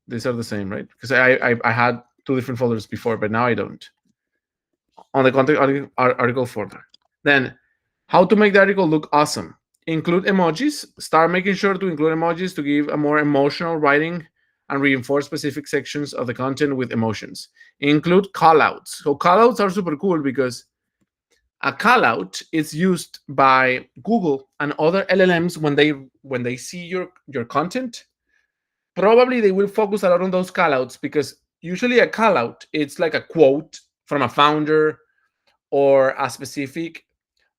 A: these are the same, right? Because I had two different folders before, but now I don't. On the content article folder. Then how to make the article look awesome. Include emojis. Start making sure to include emojis to give a more emotional writing and reinforce specific sections of the content with emotions. Include callouts. So callouts are super cool because a callout is used by Google and other LLMs when they see your content. Probably they will focus a lot on those callouts because usually a callout it's like a quote from a founder or a specific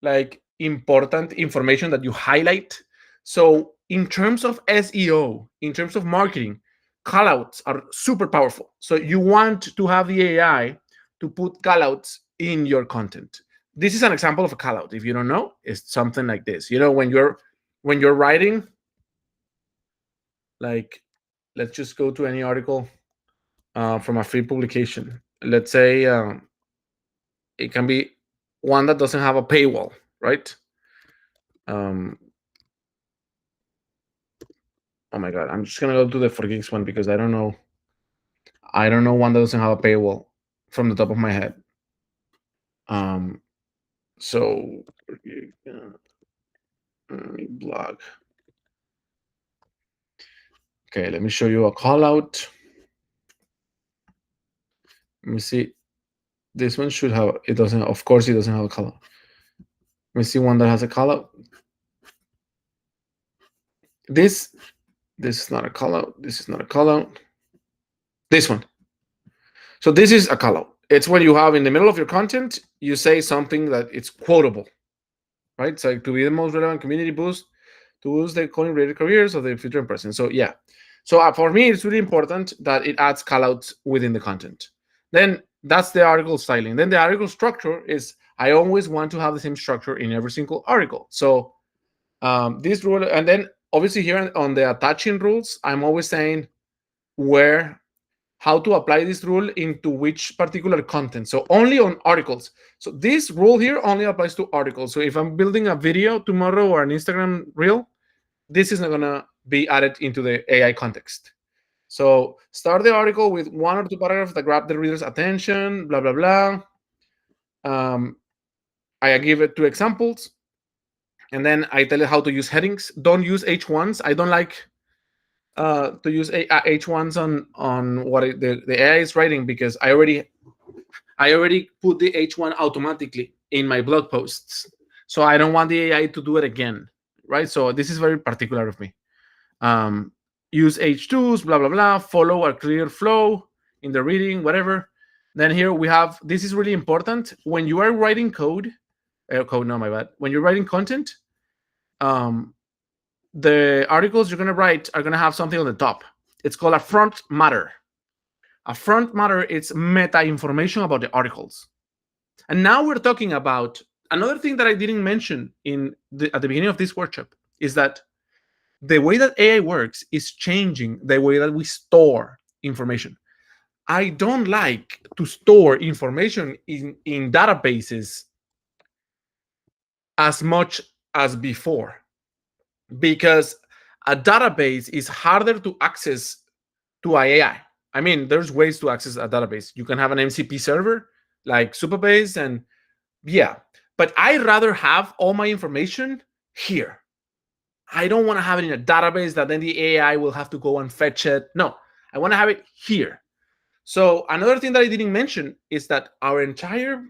A: like important information that you highlight. So in terms of SEO, in terms of marketing, callouts are super powerful. So you want to have the AI to put callouts in your content. This is an example of a callout. If you don't know, it's something like this. You know, when you're writing, like, let's just go to any article from a free publication. Let's say it can be one that doesn't have a paywall, right? Oh my god, I'm just gonna go to the for geeks one because I don't know one that doesn't have a paywall from the top of my head. So blog. Okay, let me show you a call out. Let me see. This one should have, it doesn't, of course it doesn't have a call out. Let me see one that has a call out. This is not a call out. This is not a call out. This one. So this is a call out. It's when you have in the middle of your content, you say something that it's quotable, right? So to be the most relevant community boost, to boost the coding related careers of the future and present. So yeah. So for me, it's really important that it adds callouts within the content. Then that's the article styling. Then the article structure is I always want to have the same structure in every single article. So this rule, and then obviously here on the attaching rules, I'm always saying how to apply this rule into which particular content. So only on articles. So this rule here only applies to articles. So if I'm building a video tomorrow or an Instagram reel, this is not gonna be added into the AI context. So start the article with one or two paragraphs that grab the reader's attention, blah, blah, blah. I give it 2 examples. And then I tell it how to use headings. Don't use H1s. I don't like to use H1s on what the AI is writing because I already put the H1 automatically in my blog posts. So I don't want the AI to do it again, right? So this is very particular of me. Um, use H2s, blah, blah, blah, follow a clear flow in the reading, whatever. Then here we have, this is really important. When you are writing no, my bad. When you're writing content, the articles you're going to write are going to have something on the top. It's called a front matter. A front matter is meta information about the articles. And now we're talking about another thing that I didn't mention at the beginning of this workshop is that the way that AI works is changing the way that we store information. I don't like to store information in databases as much as before, because a database is harder to access to AI. I mean, there's ways to access a database. You can have an MCP server like Supabase, and yeah, but I'd rather have all my information here. I don't want to have it in a database that then the AI will have to go and fetch it. No, I want to have it here. So another thing that I didn't mention is that our entire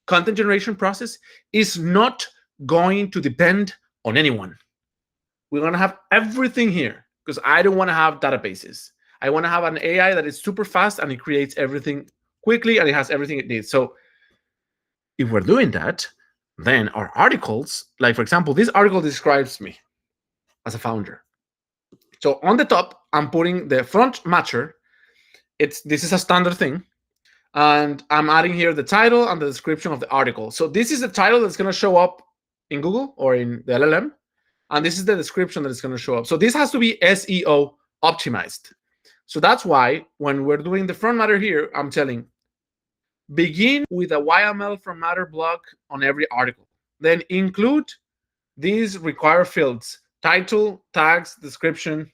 A: content generation process is not going to depend on anyone. We're going to have everything here because I don't want to have databases. I want to have an AI that is super fast and it creates everything quickly and it has everything it needs. So if we're doing that, then our articles, like for example, this article describes me as a founder. So on the top, I'm putting the front matcher. This is a standard thing. And I'm adding here the title and the description of the article. So this is the title that's going to show up in Google or in the LLM. And this is the description that is going to show up. So this has to be SEO optimized. So that's why when we're doing the front matter here, I'm telling, begin with a YML from matter block on every article. Then include these required fields: title, tags, description.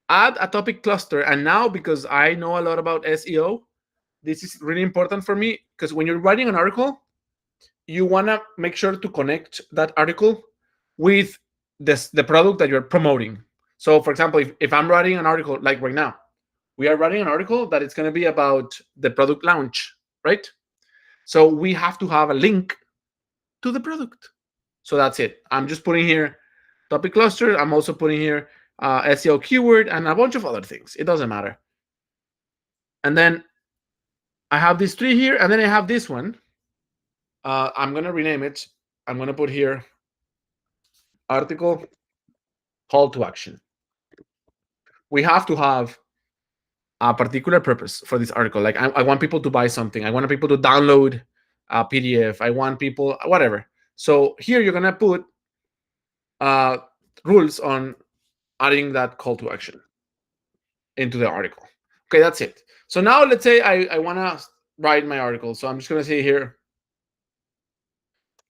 A: Add a topic cluster. And now, because I know a lot about SEO, this is really important for me, because when you're writing an article, you want to make sure to connect that article with the product that you're promoting. So for example, if I'm writing an article, like right now, we are writing an article that it's going to be about the product launch, right? So we have to have a link to the product. So that's it. I'm just putting here topic cluster. I'm also putting here SEO keyword and a bunch of other things. It doesn't matter. And then I have these three here, and then I have this one. I'm going to rename it. I'm going to put here article call to action. We have to have a particular purpose for this article. Like I want people to buy something. I want people to download a PDF. I want people, whatever. So here you're going to put rules on adding that call to action into the article. Okay, that's it. So now let's say I want to write my article. So I'm just going to say here,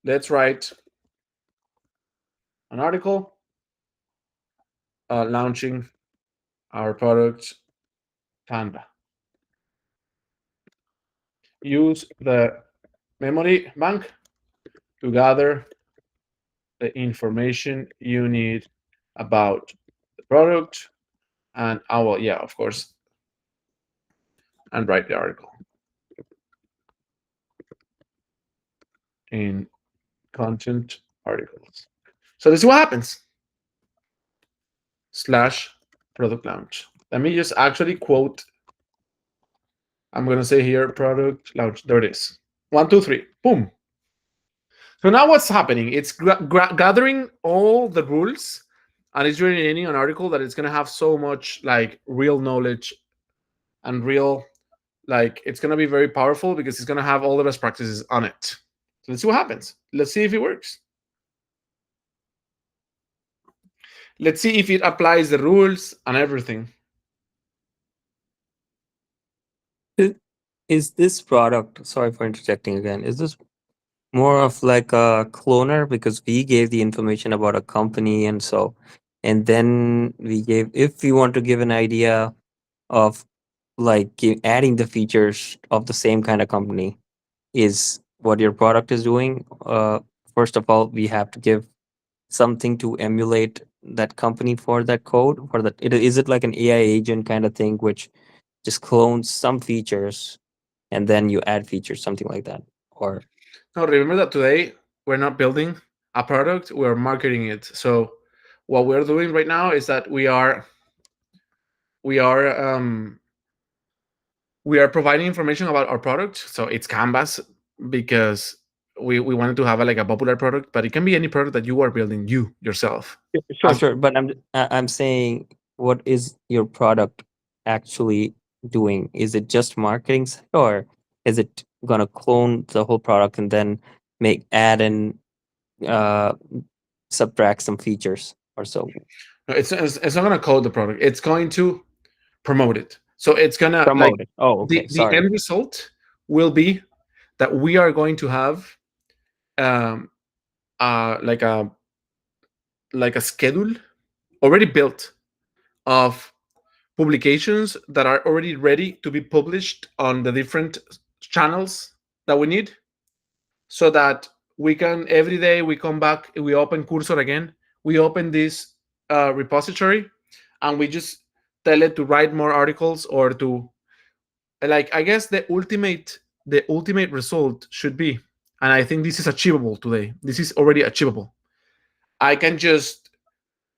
A: let's write an article launching our product Canva. Use the memory bank to gather the information you need about the product, and I will, yeah, of course, and write the article in content articles. So this is what happens. / product launch. Let me just actually quote. I'm going to say here product launch. There it is. 1, 2, 3. Boom. So now what's happening? It's gathering all the rules, and it's generating an article that is going to have so much like real knowledge and real, like it's going to be very powerful because it's going to have all the best practices on it. So let's see what happens. Let's see if it works. Let's see if it applies the rules and everything.
E: Is this product, sorry for interjecting again, is this more of like a cloner, because we gave the information about a company, and then we gave, if we want to give an idea of like adding the features of the same kind of company, is what your product is doing. First of all, we have to give something to emulate that company for that code, for that. Is it like an AI agent kind of thing, which just clones some features and then you add features, something like that? Or
A: No, remember that today we're not building a product, we're marketing it. So what we're doing right now is that we are um, we are providing information about our product. So it's Canvas because we wanted to have like a popular product, but it can be any product that you are building you yourself.
E: Sure,
A: As-
E: sure. But I'm saying, what is your product actually doing? Is it just marketing side, or is it gonna clone the whole product and then add and uh subtract some features or so?
A: no, it's not going to code the product. It's going to promote it. So it's going to like
E: Promote it. Oh, okay.
A: the
E: Sorry.
A: end result will be that we are going to have um, uh, like a like a schedule already built of publications that are already ready to be published on the different channels that we need, so that we can every day we come back, we open Cursor again, we open this repository, and we just tell it to write more articles, or to, like, I guess the ultimate result should be, and I think this is achievable today, this is already achievable. I can just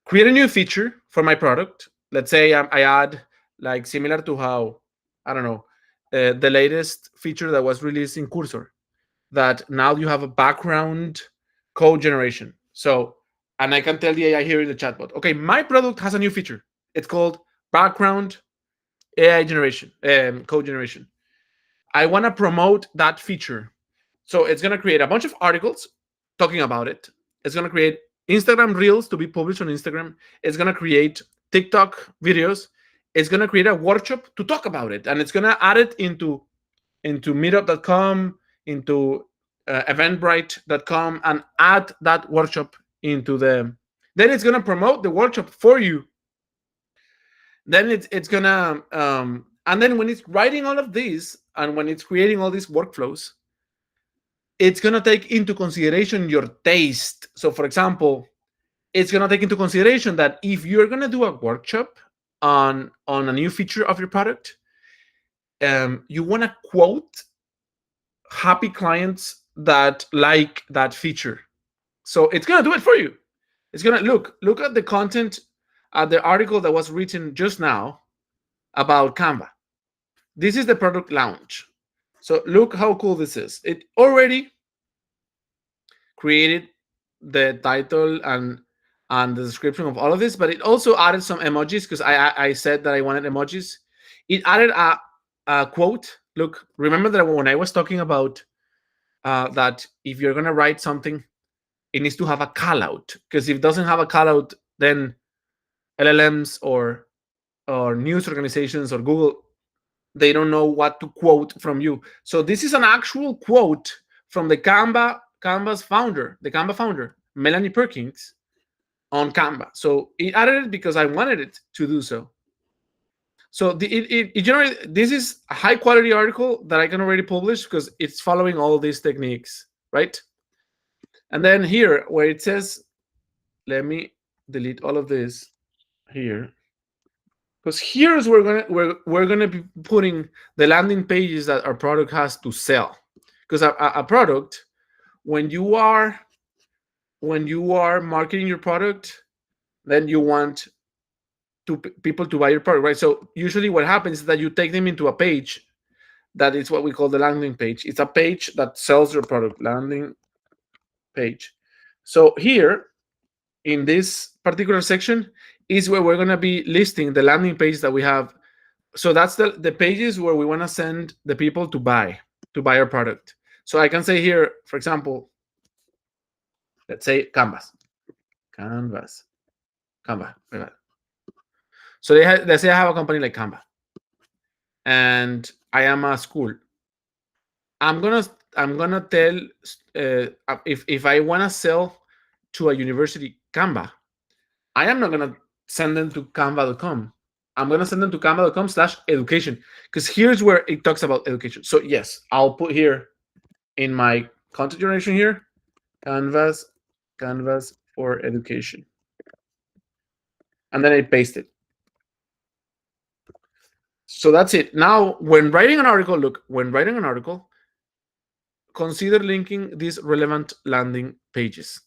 A: create a new feature for my product. Let's say I add, like, similar to how, I don't know, the latest feature that was released in Cursor, that now you have a background code generation. So, and I can tell the AI here in the chatbot, okay, my product has a new feature. It's called background AI generation, code generation. I want to promote that feature. So it's going to create a bunch of articles talking about it. It's going to create Instagram reels to be published on Instagram. It's going to create TikTok videos. It's going to create a workshop to talk about it. And it's going to add it into meetup.com, into eventbrite.com, and add that workshop into the. Then it's going to promote the workshop for you. Then it's going to and then when it's writing all of these and when it's creating all these workflows, it's going to take into consideration your taste. So, for example, it's going to take into consideration that if you're going to do a workshop on a new feature of your product, you want to quote happy clients that like that feature. So it's going to do it for you. It's going to look at the content, at the article that was written just now about Canva. This is the product launch. So look how cool this is. It already created the title and the description of all of this, but it also added some emojis, because I said that I wanted emojis. It added a quote. Look, remember that when I was talking about that if you're gonna write something, it needs to have a call out, because if it doesn't have a call out, then LLMs or news organizations or Google, they don't know what to quote from you. So this is an actual quote from the Canva's founder, the Canva founder, Melanie Perkins, on Canva. So it added it because I wanted it to do so. So it generated, this is a high quality article that I can already publish because it's following all these techniques, right? And then here where it says, let me delete all of this here, because here's where we're gonna be putting the landing pages that our product has to sell. Because a product, when you are marketing your product, then you want people to buy your product, right? So usually what happens is that you take them into a page that is what we call the landing page. It's a page that sells your product, landing page. So here in this particular section is where we're going to be listing the landing page that we have. So that's the pages where we want to send the people to buy our product. So I can say here, for example, let's say Canva. So let's say I have a company like Canva, and I am a school. I'm gonna tell if I want to sell to a university Canva, I am not gonna send them to canva.com. I'm gonna send them to canva.com/education, because here's where it talks about education. So yes, I'll put here in my content generation here, canvas for education, and then I paste it. So that's it. Now, when writing an article, consider linking these relevant landing pages.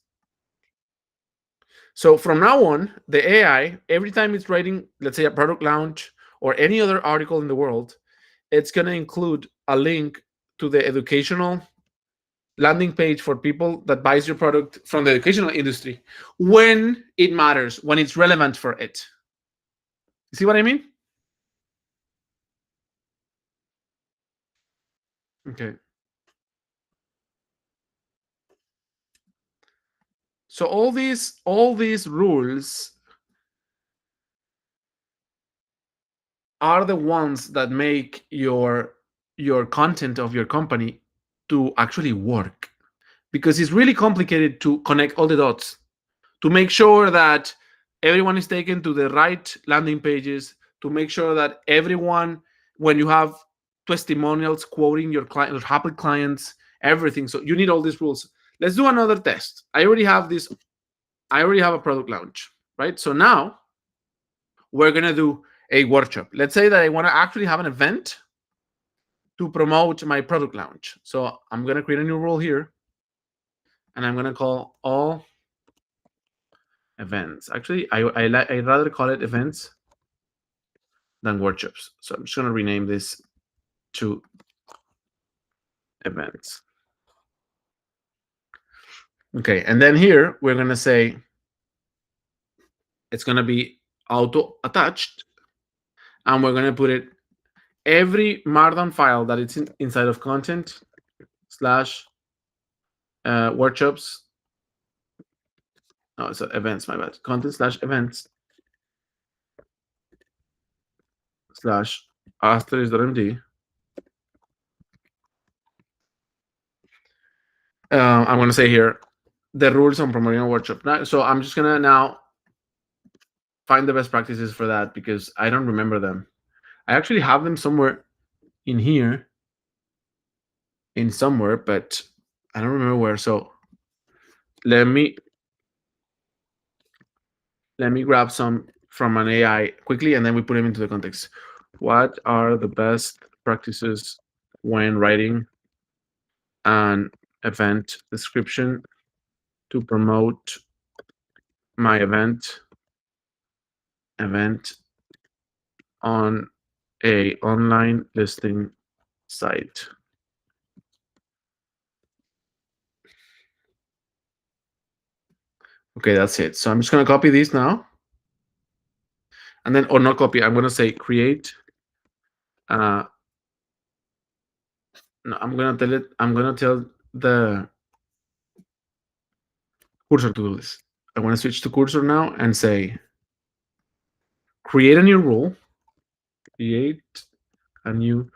A: So from now on, the AI, every time it's writing, let's say, a product launch or any other article in the world, it's going to include a link to the educational landing page for people that buys your product from the educational industry when it matters, when it's relevant for it. You see what I mean? Okay. So all these rules are the ones that make your content of your company to actually work, because it's really complicated to connect all the dots to make sure that everyone is taken to the right landing pages, to make sure that everyone, when you have testimonials quoting your client, your happy clients, everything. So you need all these rules. Let's do another test. I already have a product launch, right? So now we're going to do a workshop. Let's say that I want to actually have an event to promote my product launch. So I'm going to create a new rule here, and I'm going to call all events. Actually, I'd rather call it events than workshops. So I'm just going to rename this to events. Okay, and then here we're going to say it's going to be auto attached, and we're going to put it every Markdown file that it's inside of content slash workshops. No, it's events, my bad. Content slash events slash asterisk.md. I'm going to say here the rules on promoting a workshop. Now, so I'm just going to now find the best practices for that, because I don't remember them. I actually have them somewhere in here, but I don't remember where. So let me grab some from an AI quickly, and then we put them into the context. What are the best practices when writing an event description to promote my event on a online listing site? Okay, that's it. So I'm just going to copy these now, and then, or not copy, I'm going to say create. No, I'm going to tell the cursor to do this. I want to switch to cursor now and say create a new rule. Create a new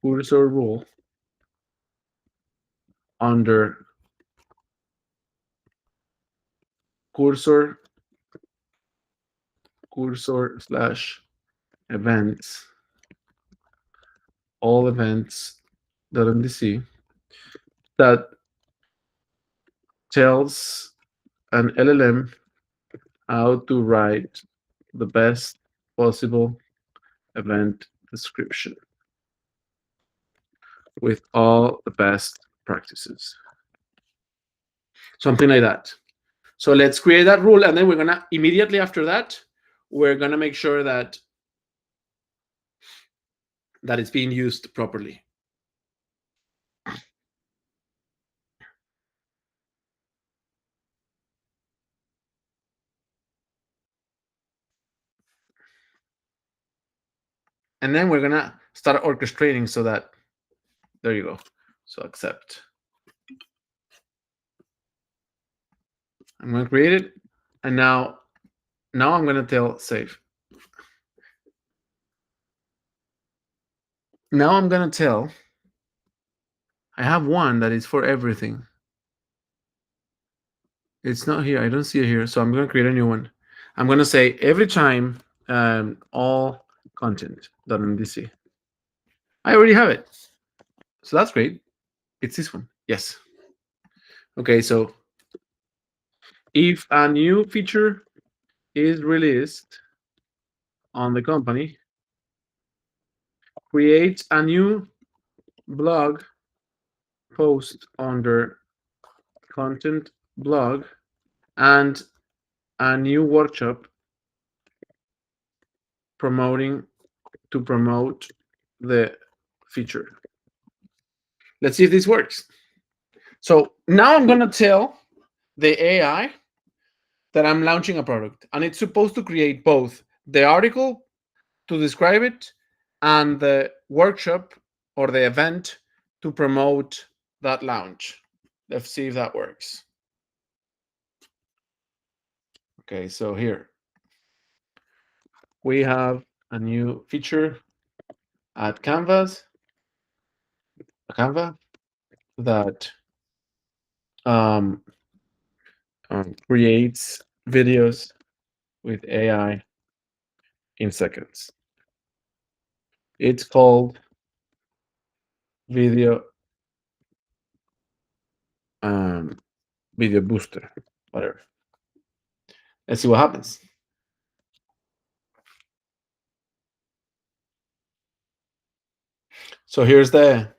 A: cursor rule under cursor slash events, all events.mdc, that tells an LLM how to write the best possible event description with all the best practices. Something like that. So let's create that rule, and then we're gonna immediately after that, we're gonna make sure that it's being used properly. And then we're gonna start orchestrating so that, there you go. So accept. I'm gonna create it, and now I'm gonna tell save. Now I'm gonna tell, I have one that is for everything. It's not here. I don't see it here. So I'm gonna create a new one. I'm gonna say every time all content.mdc. I already have it. So that's great. It's this one. Yes. Okay, so if a new feature is released on the company, create a new blog post under content blog and a new workshop promote the feature. Let's see if this works. So now I'm going to tell the AI that I'm launching a product, and it's supposed to create both the article to describe it and the workshop or the event to promote that launch. Let's see if that works. Okay, so here we have a new feature at Canva that creates videos with AI in seconds. It's called Video Video Booster, whatever. Let's see what happens. So here's the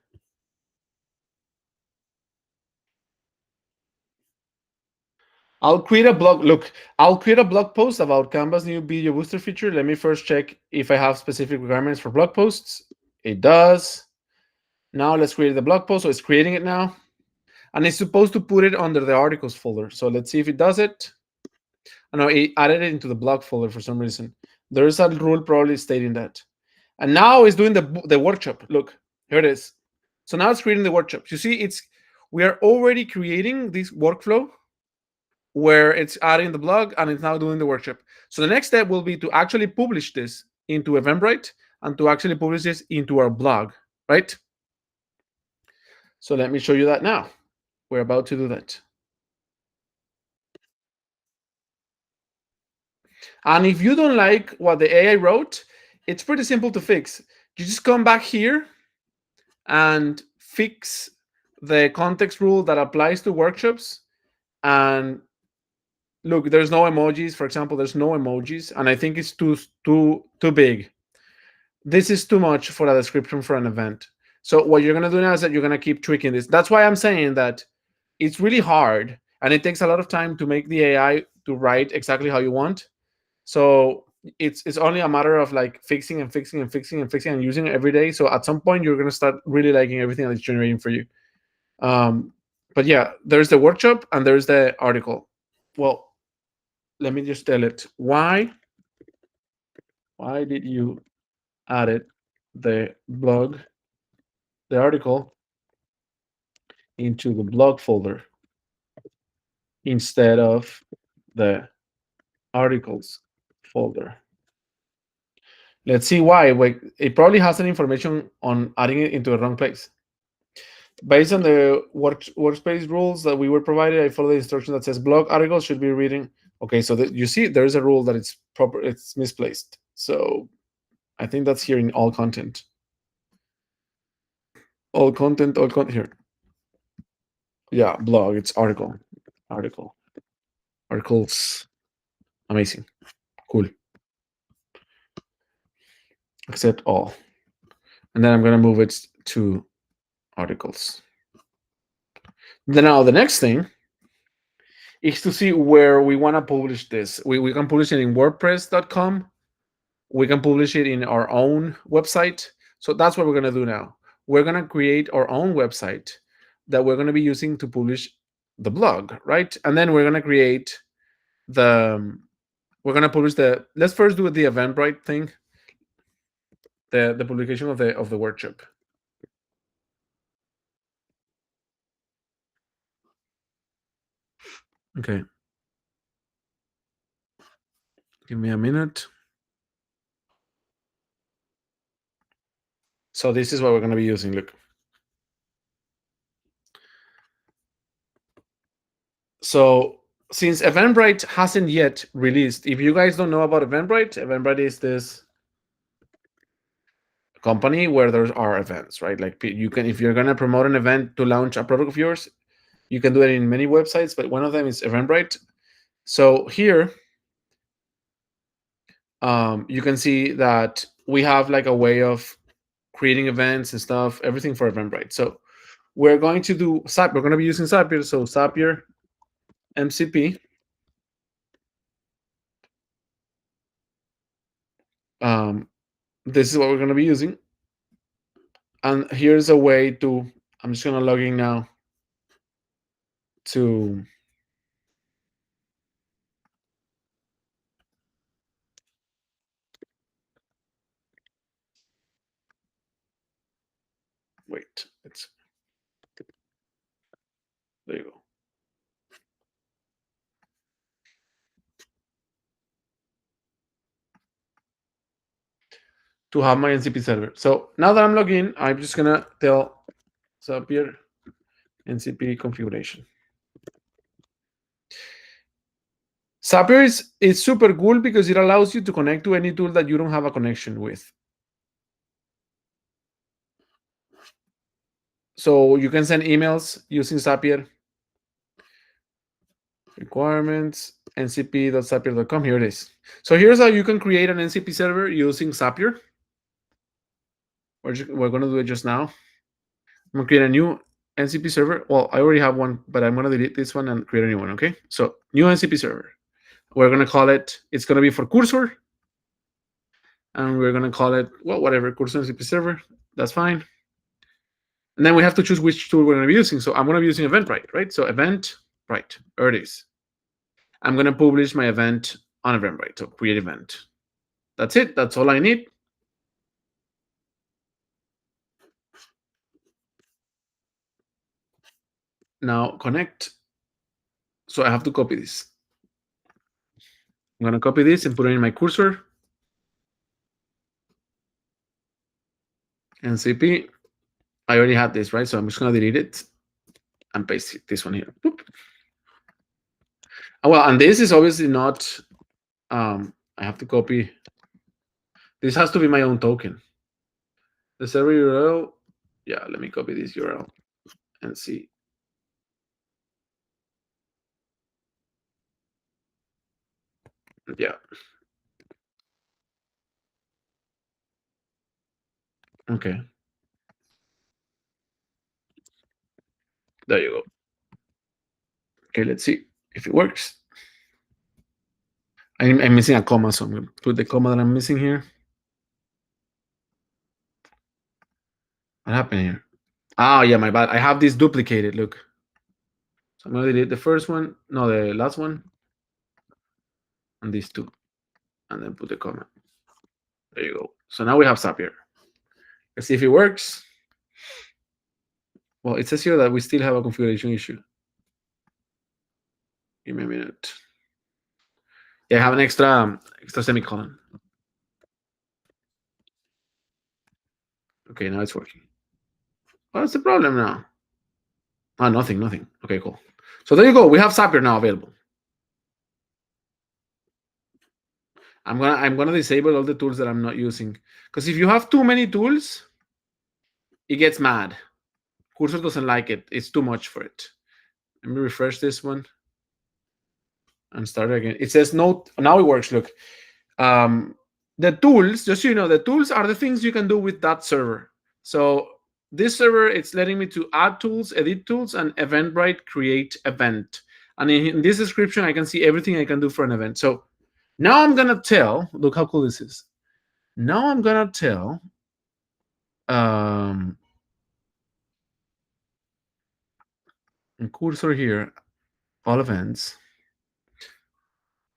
A: I'll create a blog. Look, I'll create a blog post about Canva's new Video Booster feature. Let me first check if I have specific requirements for blog posts. It does. Now let's create the blog post. So it's creating it now. And it's supposed to put it under the articles folder. So let's see if it does it. Oh, no, it added it into the blog folder for some reason. There's a rule probably stating that. And now it's doing the workshop. Look, here it is. So now it's creating the workshop. You see, we are already creating this workflow where it's adding the blog and it's now doing the workshop. So the next step will be to actually publish this into Eventbrite and to actually publish this into our blog, right? So let me show you that now. We're about to do that. And if you don't like what the AI wrote, it's pretty simple to fix. You just come back here and fix the context rule that applies to workshops. And look, there's no emojis. For example, there's no emojis, and I think it's too big. This is too much for a description for an event. So what you're gonna do now is that you're gonna keep tweaking this. That's why I'm saying that it's really hard, and it takes a lot of time to make the AI to write exactly how you want. So it's only a matter of like fixing and fixing and fixing and fixing and using it every day. So at some point you're gonna start really liking everything that it's generating for you. But yeah, there's the workshop and there's the article. Well, let me just tell it why did you add the article into the blog folder instead of the articles folder? Let's see why. Wait, it probably has some information on adding it into the wrong place. Based on the workspace rules that we were provided, I follow the instruction that says blog articles should be reading. Okay, so you see there's a rule that it's misplaced. So I think that's here in all content. All content here. Yeah, blog, it's articles. Amazing. Cool. Accept all. And then I'm going to move it to articles. Then now the next thing is to see where we want to publish this. We can publish it in WordPress.com. We can publish it in our own website. So that's what we're going to do now. We're going to create our own website that we're going to be using to publish the blog, right? And then we're going to create we're going to publish let's first do the Eventbrite thing, the publication of the workshop. Okay. Give me a minute. So this is what we're going to be using. Look. So since Eventbrite hasn't yet released, if you guys don't know about Eventbrite is this company where there are events, right? Like you can, if you're going to promote an event to launch a product of yours, you can do it in many websites, but one of them is Eventbrite. So here, you can see that we have like a way of creating events and stuff, everything for Eventbrite. So we're going to do Zapier. We're going to be using Zapier. So Zapier MCP. This is what we're going to be using. And here's a way to, I'm just going to log in now to wait. There you go. To have my NCP server. So now that I'm logged in, I'm just going to tell Zapier NCP configuration. Zapier is super cool because it allows you to connect to any tool that you don't have a connection with. So you can send emails using Zapier. Requirements, ncp.zapier.com. Here it is. So here's how you can create an NCP server using Zapier. We're going to do it just now. I'm going to create a new NCP server. Well, I already have one, but I'm going to delete this one and create a new one, okay? So new NCP server. We're going to call it, it's going to be for Cursor. And we're going to call it, well, whatever, Cursor NCP server. That's fine. And then we have to choose which tool we're going to be using. So I'm going to be using Eventbrite, right? So Eventbrite, there it is. I'm going to publish my event on Eventbrite. So create event. That's it. That's all I need. Now connect. So I have to copy this. I'm going to copy this and put it in my Cursor. NCP. I already had this, right? So I'm just going to delete it and paste this one here. Boop. Well, and this is obviously not, I have to copy. This has to be my own token. The server URL, yeah, let me copy this URL and see. Yeah. Okay. There you go. Okay, let's see if it works. I'm missing a comma, so I'm going to put the comma that I'm missing here. What happened here? Oh, yeah, my bad. I have this duplicated. Look. So I'm going to delete the first one. No, the last one. And these two. And then put the comma. There you go. So now we have Zapier. Let's see if it works. Well, it says here that we still have a configuration issue. Give me a minute. Yeah, I have an extra semicolon. Okay, now it's working. What's the problem now? Oh, nothing. Okay, cool. So there you go. We have Zapier now available. I'm gonna disable all the tools that I'm not using, because if you have too many tools, it gets mad. Cursor doesn't like it. It's too much for it. Let me refresh this one and start again. It says no. Now it works. Look, the tools. Just so you know, the tools are the things you can do with that server. So this server, it's letting me to add tools, edit tools, and Eventbrite create event. And in this description, I can see everything I can do for an event. So now I'm gonna tell. Look how cool this is. Now I'm gonna tell. In Cursor here, all events.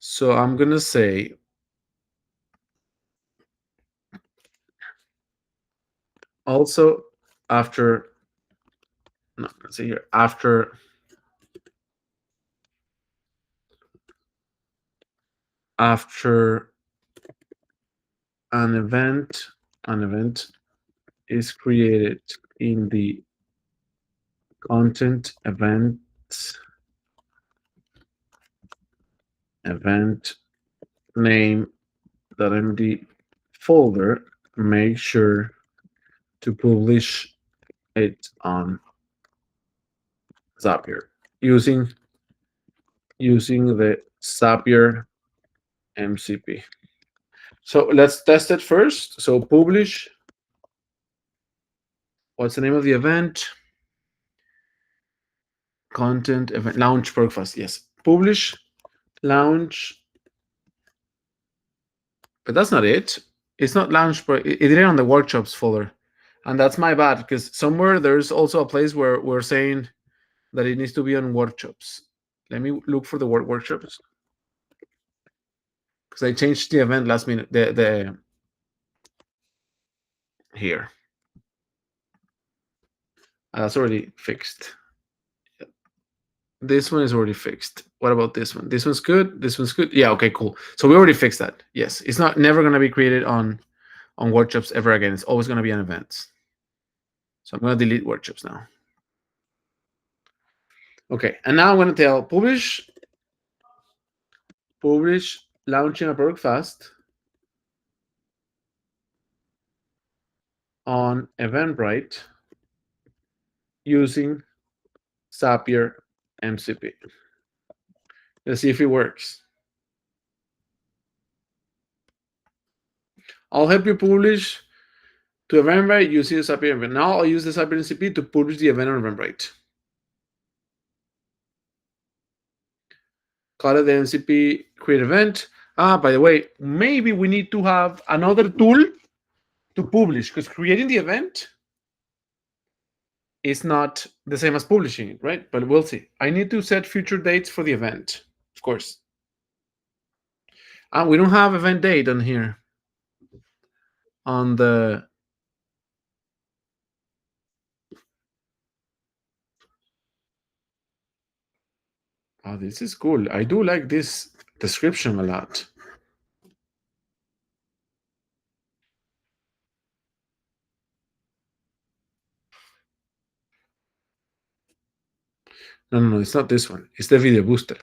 A: So I'm gonna say also after. No, let's see here after an event is created in the content event name.md folder, make sure to publish it on Zapier using the Zapier MCP. So let's test it first. So publish. What's the name of the event? content event launch breakfast. Yes, publish launch, but that's not it. It's not launch, but it did it on the workshops folder, and that's my bad because somewhere there's also a place where we're saying that it needs to be on workshops. Let me look for the word workshops because I changed the event last minute. The here. That's already fixed. This one is already fixed. What about this one? This one's good. This one's good. Yeah. Okay. Cool. So we already fixed that. Yes. It's not never gonna be created on workshops ever again. It's always gonna be on events. So I'm gonna delete workshops now. Okay. And now I'm gonna tell publish launching a product fast on Eventbrite using Zapier MCP. Let's see if it works. I'll help you publish to Eventbrite using the Zapier event. Now I'll use the Zapier MCP to publish the event on Eventbrite. Call it the MCP create event. By the way, maybe we need to have another tool to publish because creating the event is not the same as publishing it, right? But we'll see. I need to set future dates for the event, of course. We don't have event date on here. On the this is cool. I do like this description a lot. No, it's not this one. It's the video booster.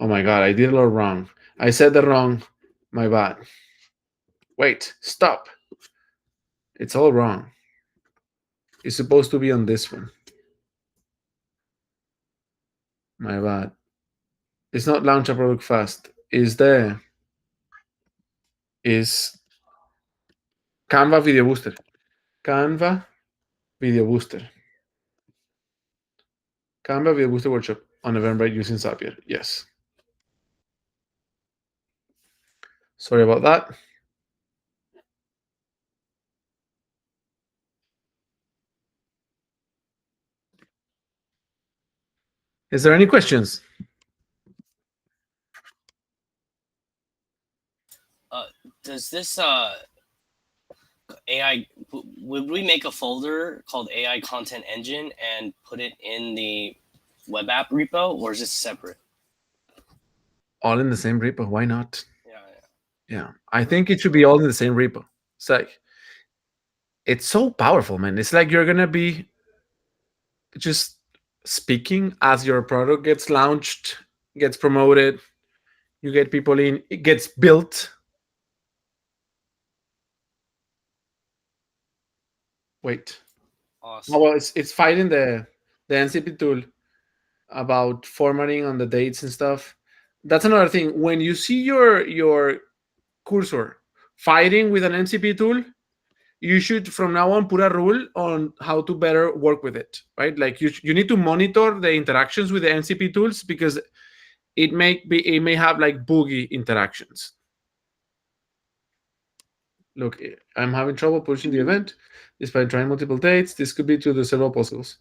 A: Oh my God, I did it all wrong. I said that wrong. My bad. Wait, stop. It's all wrong. It's supposed to be on this one. My bad. It's not launch a product fast. Is Canva Video Booster. Canva Video Booster. Canva Video Booster Workshop on Eventbrite using Zapier. Yes. Sorry about that. Is there any questions?
B: Does this AI, would we make a folder called AI Content Engine and put it in the web app repo, or is this separate?
A: All in the same repo. Why not?
B: Yeah.
A: Yeah. I think it should be all in the same repo. It's like, it's so powerful, man. It's like you're going to be just speaking as your product gets launched, gets promoted, you get people in, it gets built. Wait.
B: Awesome.
A: Oh, well, it's fighting the NCP tool about formatting on the dates and stuff. That's another thing. When you see your cursor fighting with an NCP tool, you should from now on put a rule on how to better work with it, right? Like you need to monitor the interactions with the NCP tools because it may have like boogie interactions. Look, I'm having trouble pushing the event despite trying multiple dates. This could be to the several puzzles.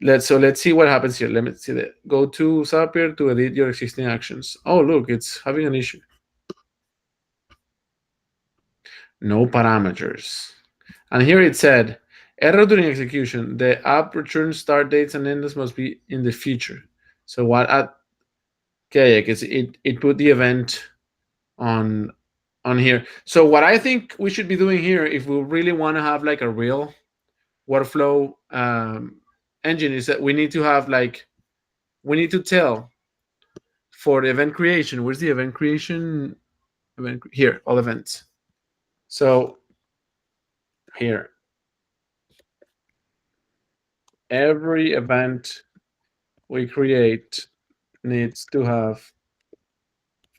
A: Let's see what happens here. Let me see that. Go to Zapier to edit your existing actions. Oh, look, it's having an issue. No parameters. And here it said, error during execution. The app returns start dates and endings must be in the future. So what at okay, because it put the event on here. So what I think we should be doing here, if we really want to have like a real workflow engine, is that we need to have like, we need to tell for the event creation. Where's the event creation? Event here, all events. So here, every event we create needs to have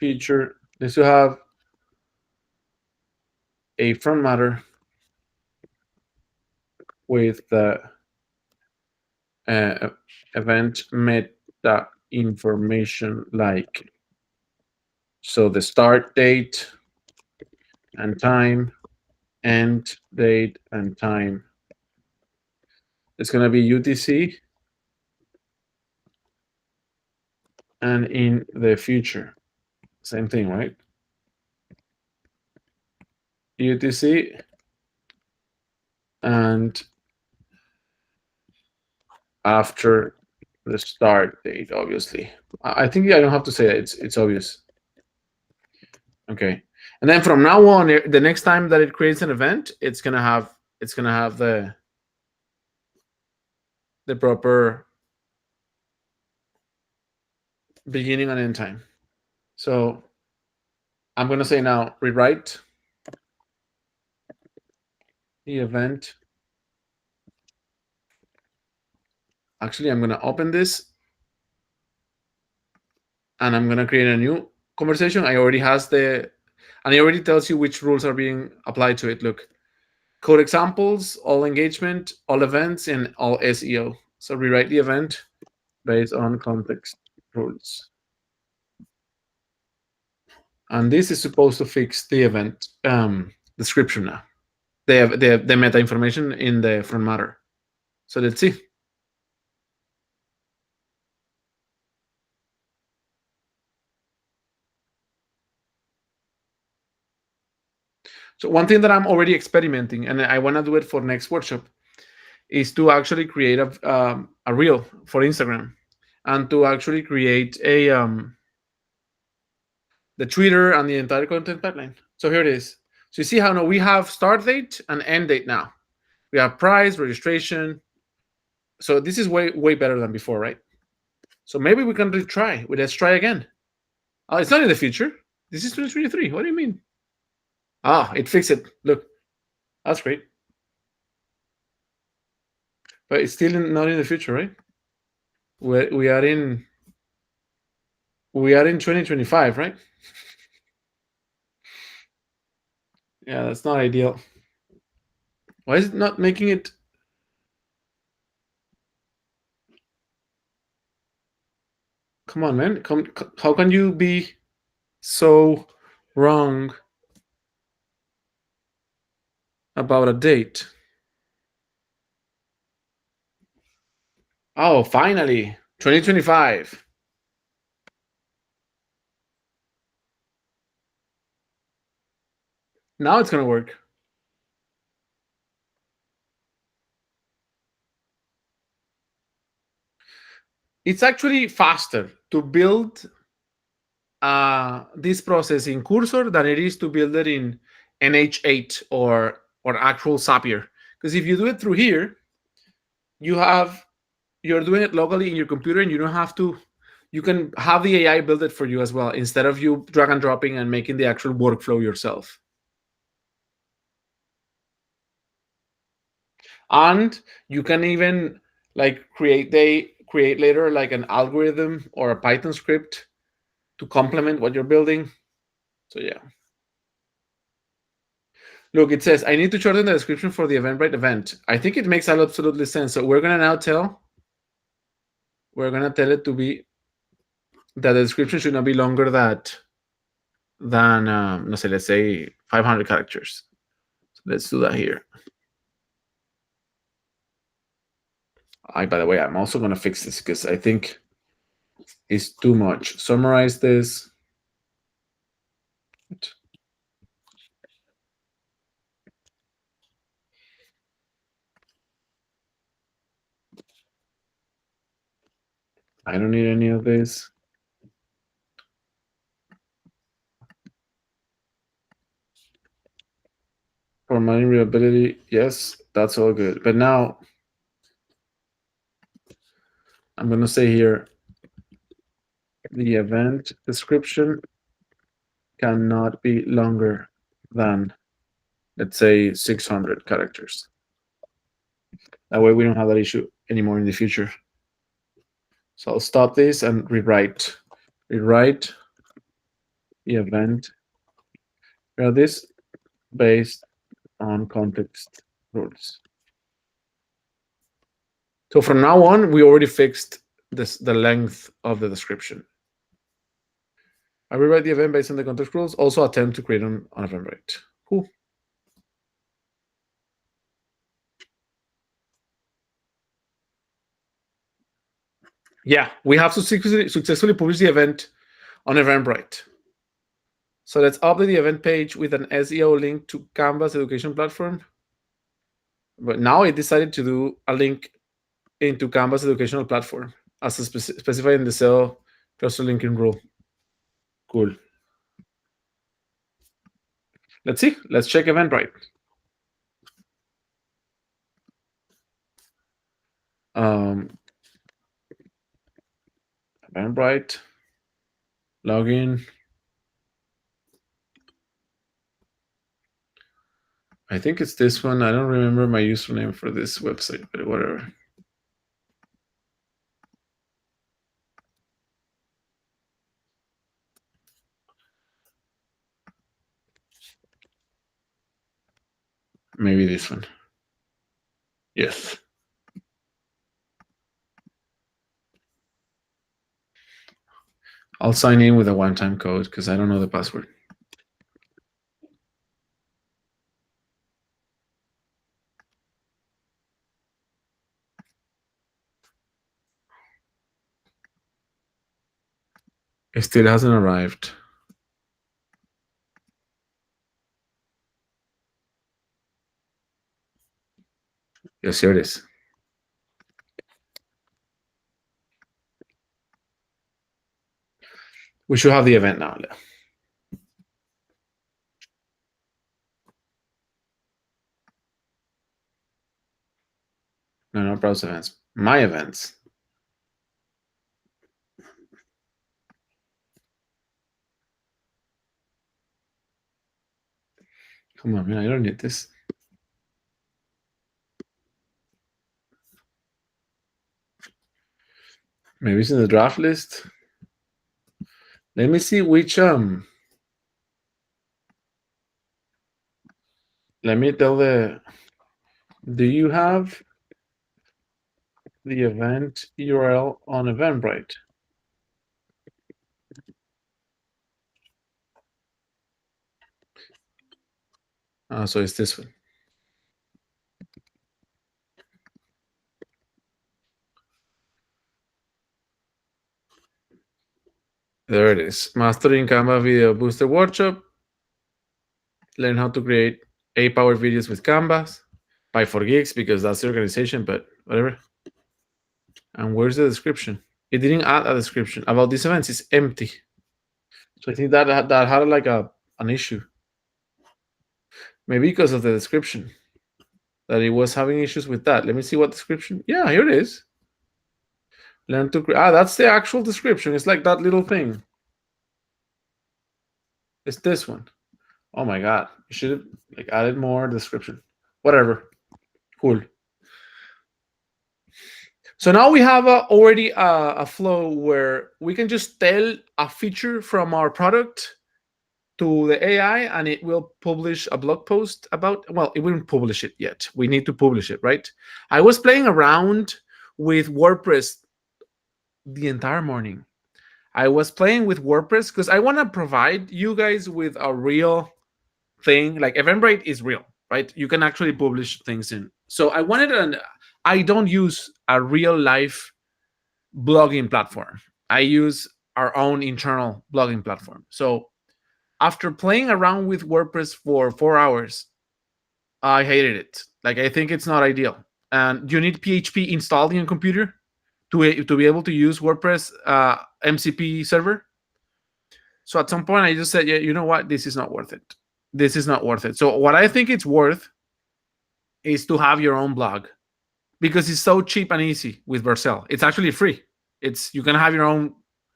A: needs to have a front matter with the event meta information like, so the start date and time, end date and time. It's going to be UTC and in the future. Same thing, right? UTC and after the start date, obviously. I think I don't have to say that. It's obvious. Okay. And then from now on, the next time that it creates an event, it's gonna have the proper beginning and end time. So I'm gonna say now rewrite the event. Actually, I'm gonna open this and I'm gonna create a new conversation. I already has the, and it already tells you which rules are being applied to it. Look, code examples, all engagement, all events, and all SEO. So rewrite the event based on context rules. And this is supposed to fix the event description now, the meta information in the front matter. So let's see. So one thing that I'm already experimenting, and I want to do it for next workshop, is to actually create a reel for Instagram, and to actually create the Twitter and the entire content pipeline. So here it is. So you see how now we have start date and end date now. We have price, registration. So this is way better than before, right? So maybe we can retry. Let's try again. Oh, it's not in the future. This is 2023. What do you mean? Ah, it fixed it. Look, that's great. But it's still not in the future, right? We are in 2025, right? Yeah, that's not ideal. Why is it not making it? Come on, man. How can you be so wrong about a date? Oh, finally, 2025. Now it's gonna work. It's actually faster to build this process in Cursor than it is to build it in NH8 or actual Zapier. Because if you do it through here, you're doing it locally in your computer, and you don't have to. You can have the AI build it for you as well, instead of you drag and dropping and making the actual workflow yourself. And you can even like create later like an algorithm or a Python script to complement what you're building. So yeah. Look, it says I need to shorten the description for the Eventbrite event. I think it makes absolutely sense. So we're gonna tell it to be that the description should not be longer than let's say 500 characters. So let's do that here. By the way, I'm also gonna fix this because I think it's too much. Summarize this. I don't need any of this. Formatting readability, yes, that's all good. But now I'm going to say here, the event description cannot be longer than, let's say, 600 characters. That way we don't have that issue anymore in the future. So I'll stop this and rewrite the event. This based on context rules So from now on, we already fixed the length of the description. I rewrite the event based on the context rules. Also attempt to create an Eventbrite. Cool. Yeah, we have to successfully publish the event on Eventbrite. So let's update the event page with an SEO link to Canva's education platform. But now I decided to do a link into Canva's educational platform as specified in the SEO cluster linking rule. Cool. Let's see. Let's check Eventbrite. Eventbrite. Login. I think it's this one. I don't remember my username for this website, but whatever. Maybe this one. Yes. I'll sign in with a one-time code because I don't know the password. It still hasn't arrived. Yes, here it is. We should have the event now. No, not browse events. My events. Come on, man, I don't need this. Maybe it's in the draft list. Let me see which let me tell the, do you have the event URL on Eventbrite? So it's this one. There it is. Mastering Canva Video Booster Workshop. Learn how to create AI-powered videos with Canvas by 4Geeks because that's the organization, but whatever. And where's the description? It didn't add a description about these events. It's empty. So I think that had like an issue. Maybe because of the description that it was having issues with that. Let me see what description. Yeah, here it is. Learn to create. That's the actual description. It's like that little thing. It's this one. Oh my god! You should have like added more description. Whatever. Cool. So now we have already a flow where we can just tell a feature from our product to the AI and it will publish a blog post about, well, it wouldn't publish it yet. We need to publish it, right? I was playing around with WordPress the entire morning. I was playing with WordPress because I want to provide you guys with a real thing. Like Eventbrite is real, right? You can actually publish things in. So I wanted I don't use a real life blogging platform. I use our own internal blogging platform. So after playing around with WordPress for 4 hours, I hated it. Like, I think it's not ideal. And you need PHP installed in your computer to be able to use WordPress MCP server. So at some point, I just said, yeah, you know what? This is not worth it. This is not worth it. So what I think it's worth is to have your own blog because it's so cheap and easy with Vercel. It's actually free. You can have your own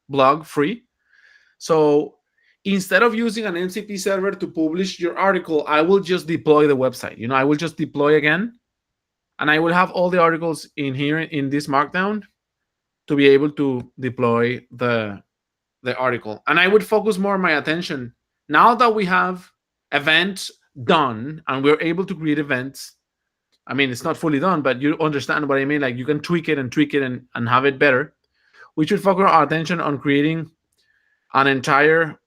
A: blog free. So instead of using an MCP server to publish your article, I will just deploy the website. I will just deploy again, and I will have all the articles in here in this Markdown to be able to deploy the article. And I would focus more my attention now that we have events done and we're able to create events. I mean, it's not fully done, but you understand what I mean. Like you can tweak it and have it better. We should focus our attention on creating an entire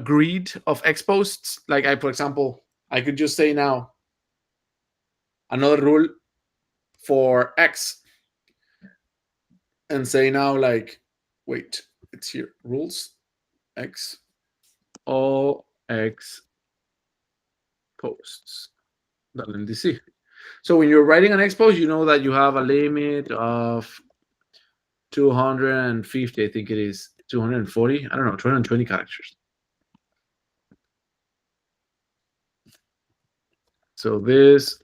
A: grid of X posts. Like for example, I could just say now another rule for X and say now like, wait, it's here, rules X, all X posts. .mdc. So when you're writing an X post, you know that you have a limit of 250, I think it is 240, I don't know, 220 characters. So these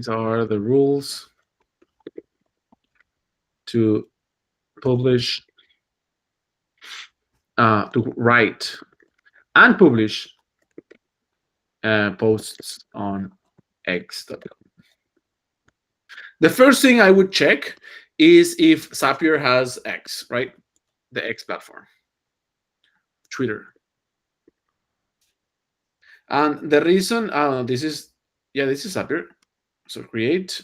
A: are the rules to publish, to write and publish posts on X.com. The first thing I would check is if Zapier has X, right? The X platform, Twitter. And the reason, this is Zapier. So create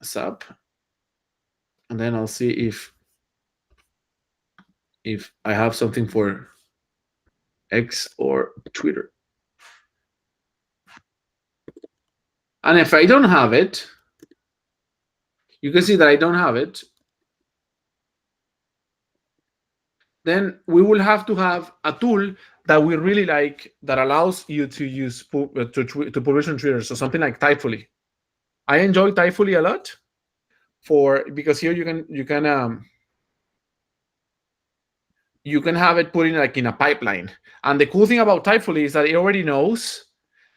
A: a Zap, and then I'll see if I have something for X or Twitter. And if I don't have it, you can see that I don't have it. Then we will have to have a tool that we really like that allows you to use to publish on Twitter. So something like Typefully. I enjoy Typefully a lot because here you can have it put in like in a pipeline. And the cool thing about Typefully is that it already knows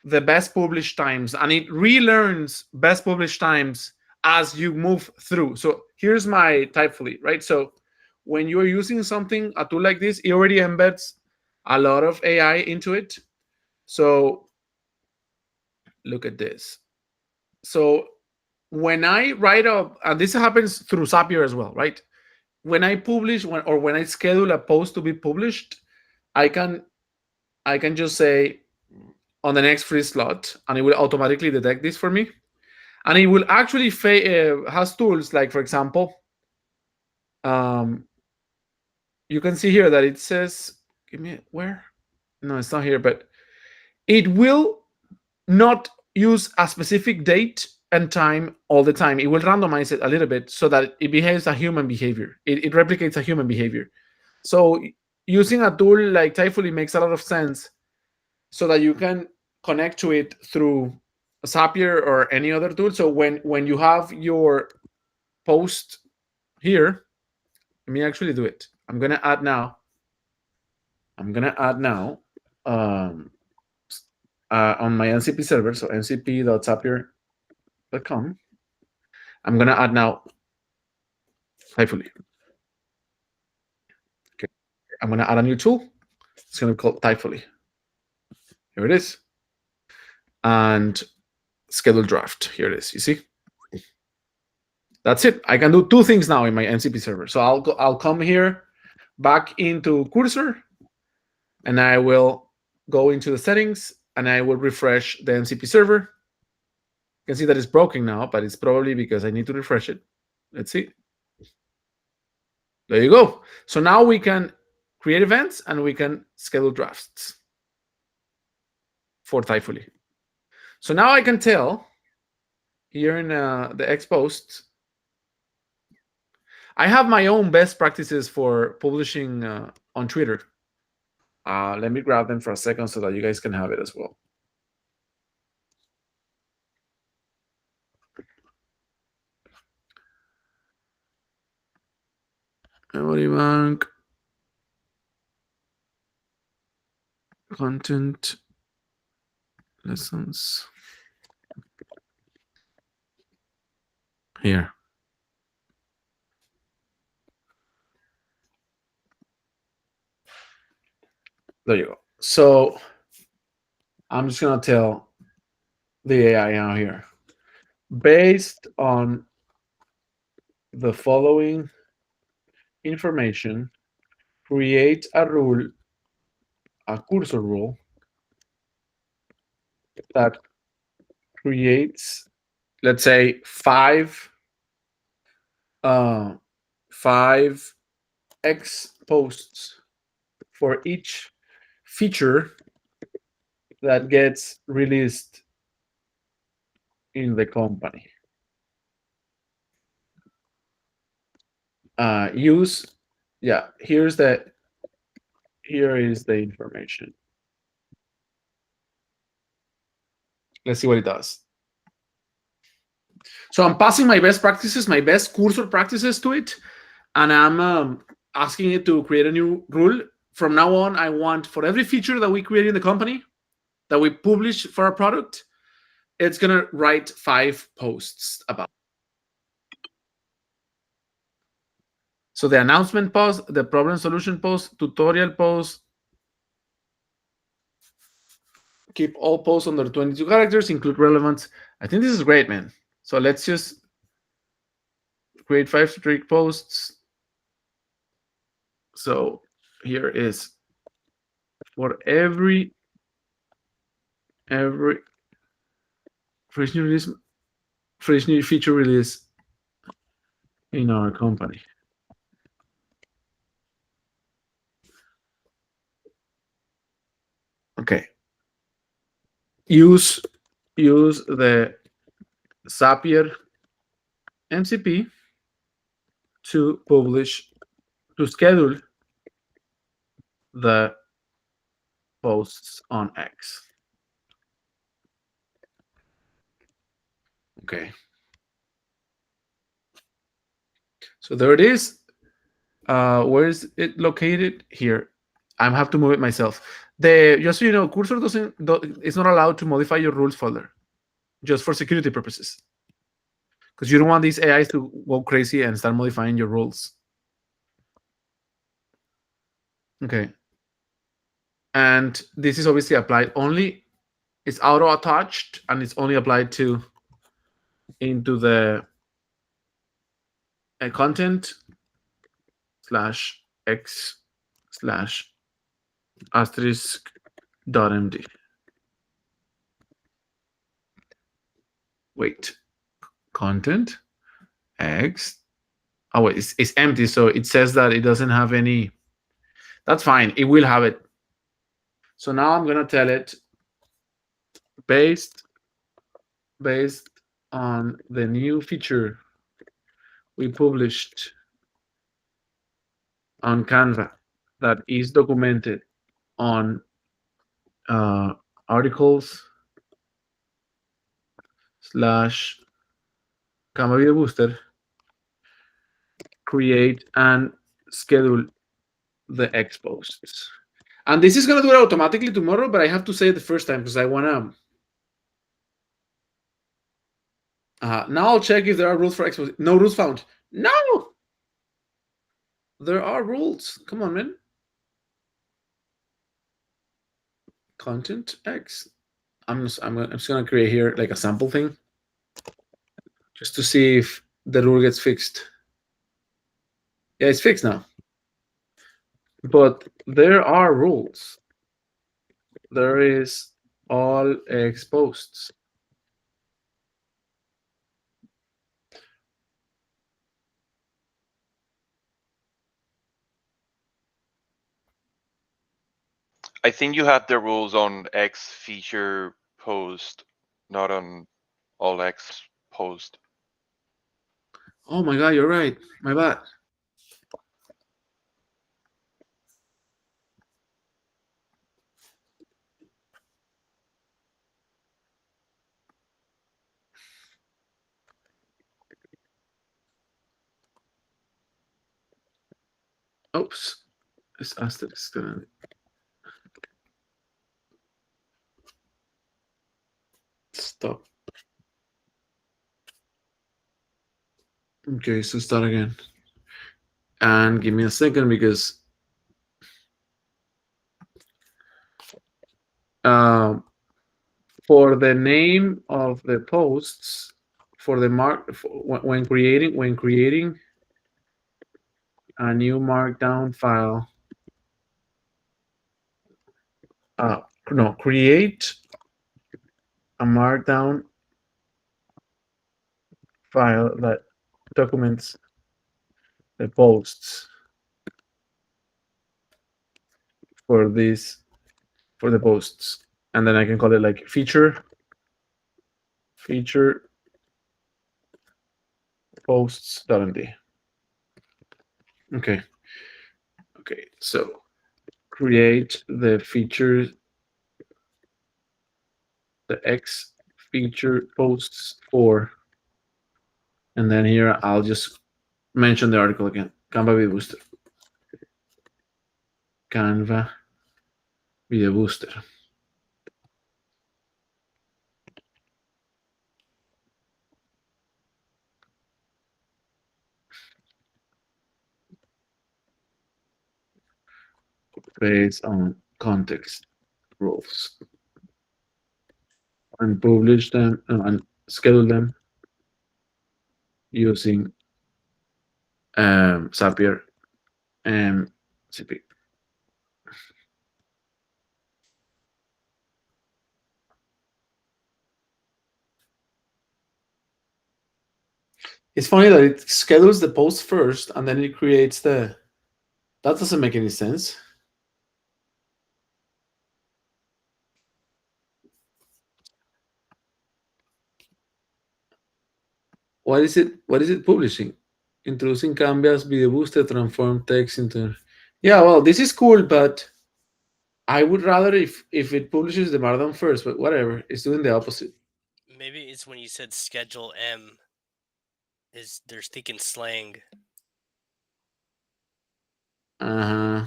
A: the best published times and it relearns best published times as you move through. So here's my Typefully, right? So when you're using something, a tool like this, it already embeds a lot of AI into it. So look at this. So when I write up, and this happens through Zapier as well, right? When I publish when I schedule a post to be published, I can just say on the next free slot, and it will automatically detect this for me. And it will actually has tools like, for example, you can see here that it says, give me where? No, it's not here, but it will not use a specific date and time all the time. It will randomize it a little bit so that it behaves a human behavior. It replicates a human behavior. So using a tool like Typefully makes a lot of sense so that you can connect to it through Zapier or any other tool. So when you have your post here, let me actually do it. I'm gonna add now on my NCP server, so ncp.zapier.com. I'm gonna add now Typefully. Okay, I'm gonna add a new tool. It's gonna be called Typefully. Here it is, and schedule draft. Here it is. You see, that's it. I can do two things now in my NCP server. So I'll come here back into Cursor, and I will go into the settings, and I will refresh the NCP server. You can see that it's broken now, but it's probably because I need to refresh it. Let's see. There you go. So now we can create events and we can schedule drafts for Typefully. So now I can tell here in the X posts, I have my own best practices for publishing on Twitter. Let me grab them for a second so that you guys can have it as well. Memory bank, content, lessons. Here. There you go. So I'm just going to tell the AI now here, based on the following information, create a rule, a cursor rule that creates, let's say, five X posts for each feature that gets released in the company. Use, yeah, here is the information. Let's see what it does. So I'm passing my best practices, my best cursor practices to it, and I'm asking it to create a new rule. From now on, I want for every feature that we create in the company, that we publish for our product, it's going to write 5 posts about. So the announcement post, the problem solution post, tutorial post, keep all posts under 22 characters, include relevance. I think this is great, man. So let's just create 5 strict posts. So here is for every fresh new feature release in our company. Okay. Use the Zapier MCP to schedule the posts on X. Okay. So there it is. Where is it located? Here. I have to move it myself. Just so you know, Cursor it's not allowed to modify your rules folder, just for security purposes, because you don't want these AIs to go crazy and start modifying your rules. Okay. And this is obviously applied only, it's auto attached, and it's only applied into the content /x/*md. Wait, content x. Oh wait, it's empty, so it says that it doesn't have any. That's fine. It will have it. So now I'm gonna tell it based on the new feature we published on Canva that is documented on articles /Canva Video Booster, create and schedule the X posts. And this is going to do it automatically tomorrow, but I have to say it the first time because I want to. Now I'll check if there are rules for X posts. No rules found. No! There are rules. Come on, man. Content X. I'm just going to create here like a sample thing just to see if the rule gets fixed. Yeah, it's fixed now. But there are rules. There is all X posts.
F: I think you have the rules on X feature post, not on all X post.
A: Oh my God, you're right. My bad. Oops. It's asterisk. Stop. Okay, so start again. And give me a second because for the name of the posts, for the when creating a new markdown file, create a markdown file that documents the posts for this for the posts, and then I can call it like feature posts.md. Okay. So create the features, the X feature posts for, and then here I'll just mention the article again. Canva Video Booster. Canva Video Booster. Based on context rules, and publish them and schedule them using Zapier and CP. It's funny that it schedules the post first and then it creates the. That doesn't make any sense. What is it? What is it publishing? Introducing Canvas Video Booster, transform text into. Yeah, well, this is cool, but I would rather if it publishes the Markdown first, but whatever. It's doing the opposite.
B: Maybe it's when you said schedule M. Is they're thinking slang.
A: Uh-huh.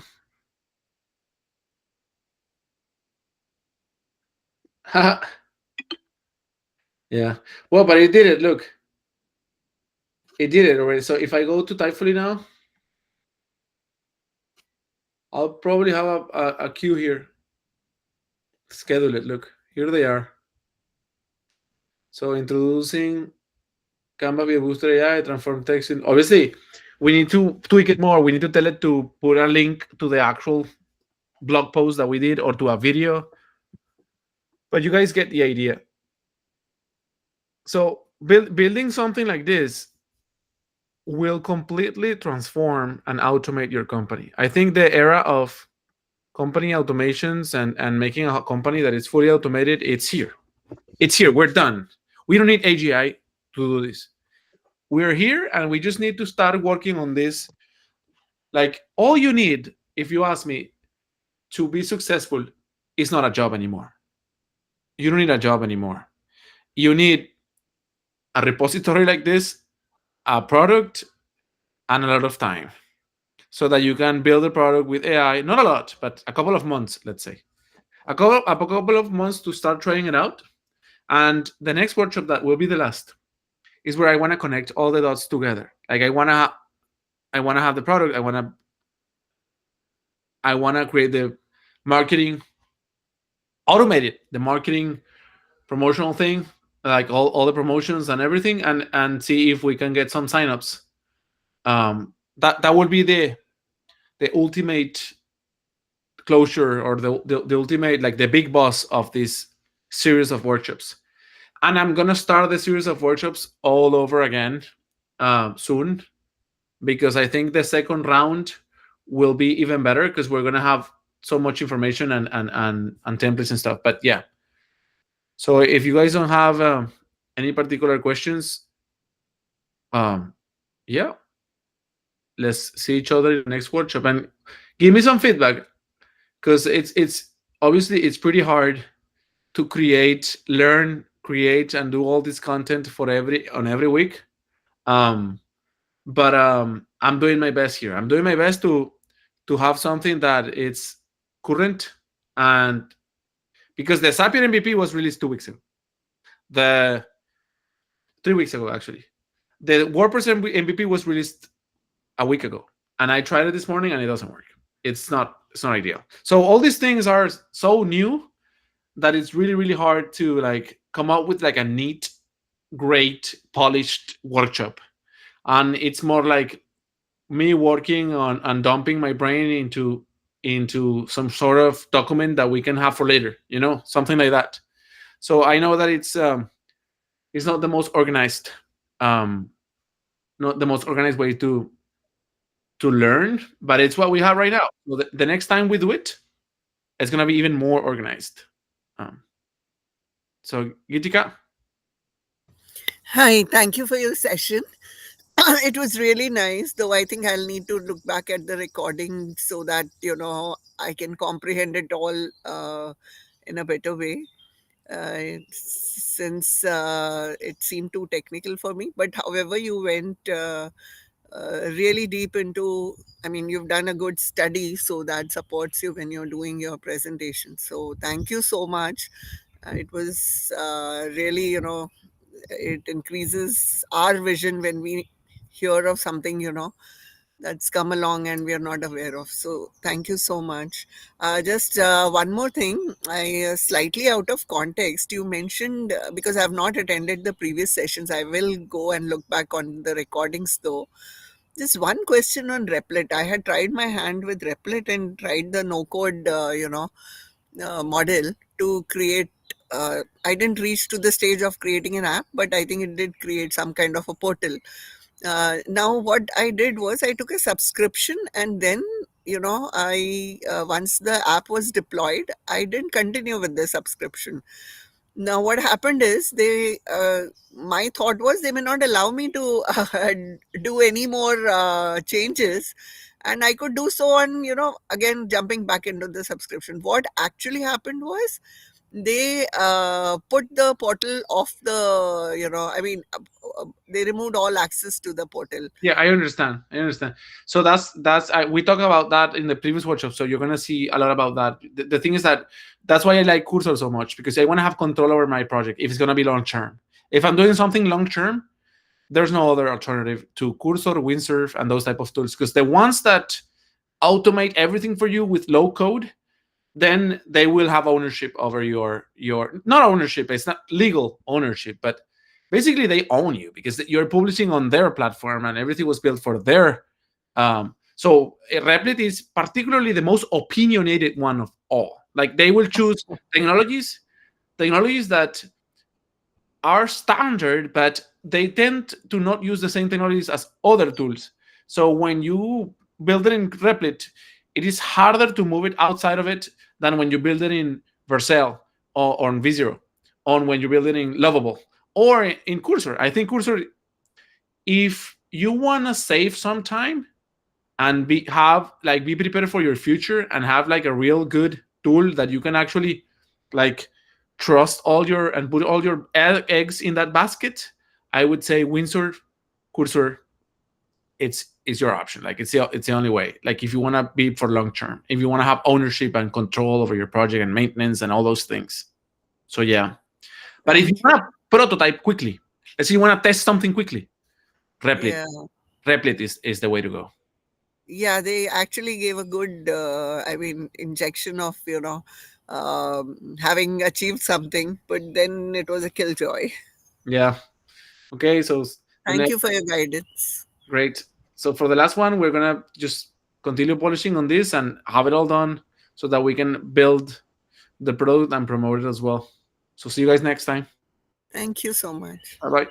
A: Yeah. Well, but it did it. Look. It did it already. So if I go to Typefully now, I'll probably have a queue here. Schedule it. Look, here they are. So introducing Canva Video Booster AI, transform text in. Obviously, we need to tweak it more. We need to tell it to put a link to the actual blog post that we did or to a video. But you guys get the idea. So building something like this will completely transform and automate your company. I think the era of company automations and making a company that is fully automated, it's here. It's here. We're done. We don't need AGI to do this. We're here and we just need to start working on this. Like, all you need, if you ask me, to be successful is not a job anymore. You don't need a job anymore. You need a repository like this, a product, and a lot of time so that you can build a product with AI. Not a lot, but a couple of months, let's say. A couple of months to start trying it out. And the next workshop, that will be the last, is where I want to connect all the dots together. Like I want to have the product. I want to create the marketing, automate it, the marketing promotional thing, like all the promotions and everything, and see if we can get some signups. That would be the ultimate closure, or the ultimate, like the big boss of this series of workshops. And I'm gonna start the series of workshops all over again soon, because I think the second round will be even better because we're gonna have so much information and templates and stuff. But yeah, so if you guys don't have any particular questions, yeah, let's see each other in the next workshop and give me some feedback, because it's obviously it's pretty hard to learn, create, and do all this content for every week. But I'm doing my best here. I'm doing my best to have something that it's current, and because the Zapier MVP was released 2 weeks ago, 3 weeks ago actually. The WordPress MVP was released a week ago, and I tried it this morning and it doesn't work. It's not ideal. So all these things are so new that it's really, really hard to like come up with like a neat, great, polished workshop. And it's more like me working on dumping my brain into some sort of document that we can have for later, something like that. So I know that it's not the most organized um, not the most organized way to learn, but it's what we have right now. So the next time we do it, it's gonna be even more organized. Um, so Gitika,
C: Hi, thank you for your session. It was really nice, though I think I'll need to look back at the recording so that, I can comprehend it all in a better way. Since it seemed too technical for me. But however, you went really deep into, I mean, you've done a good study, so that supports you when you're doing your presentation. So thank you so much. It was really, it increases our vision when we hear of something, that's come along and we are not aware of. So thank you so much. Just one more thing, I slightly out of context. You mentioned because I have not attended the previous sessions. I will go and look back on the recordings though. Just one question on Replit. I had tried my hand with Replit and tried the no code, model to create. I didn't reach to the stage of creating an app, but I think it did create some kind of a portal. Now what I did was I took a subscription, and then I once the app was deployed, I didn't continue with the subscription. Now what happened is they my thought was they may not allow me to do any more changes, and I could do so on, again jumping back into the subscription. What actually happened was they put the portal off the, they removed all access to the portal.
A: yeah, I understand. I understand. So that's we talked about that in the previous workshop. So you're gonna see a lot about that. The thing is that that's why I like Cursor so much, because I want to have control over my project if it's gonna be long term. If I'm doing something long term, there's no other alternative to Cursor, Windsurf, and those type of tools, because the ones that automate everything for you with low code, then they will have ownership over your not ownership, it's not legal ownership, but basically they own you because you're publishing on their platform and everything was built for their so Replit is particularly the most opinionated one of all. Like they will choose technologies that are standard, but they tend to not use the same technologies as other tools. So when you build it in Replit, it is harder to move it outside of it than when you build it in Vercel or in Visio, or when you build it in Lovable or in Cursor. I think Cursor, if you want to save some time and be prepared for your future and have like a real good tool that you can actually like trust all your and put all your eggs in that basket, I would say Windsor, Cursor, it's your option. Like it's the only way. Like if you want to be for long term, if you want to have ownership and control over your project and maintenance and all those things. So yeah. But if you
C: Thank you.
A: want to prototype quickly, let's say you want to test something quickly, Replit.
C: Yeah.
A: Replit is the way to go.
C: Yeah, they actually gave a good, injection of, having achieved something, but then it was a killjoy.
A: Yeah. Okay. So the
C: Thank
A: next,
C: you for your guidance.
A: great. So for the last one, we're gonna just continue polishing on this and have it all done so that we can build the product and promote it as well. So see you guys next time.
C: Thank you so much.
A: Bye bye.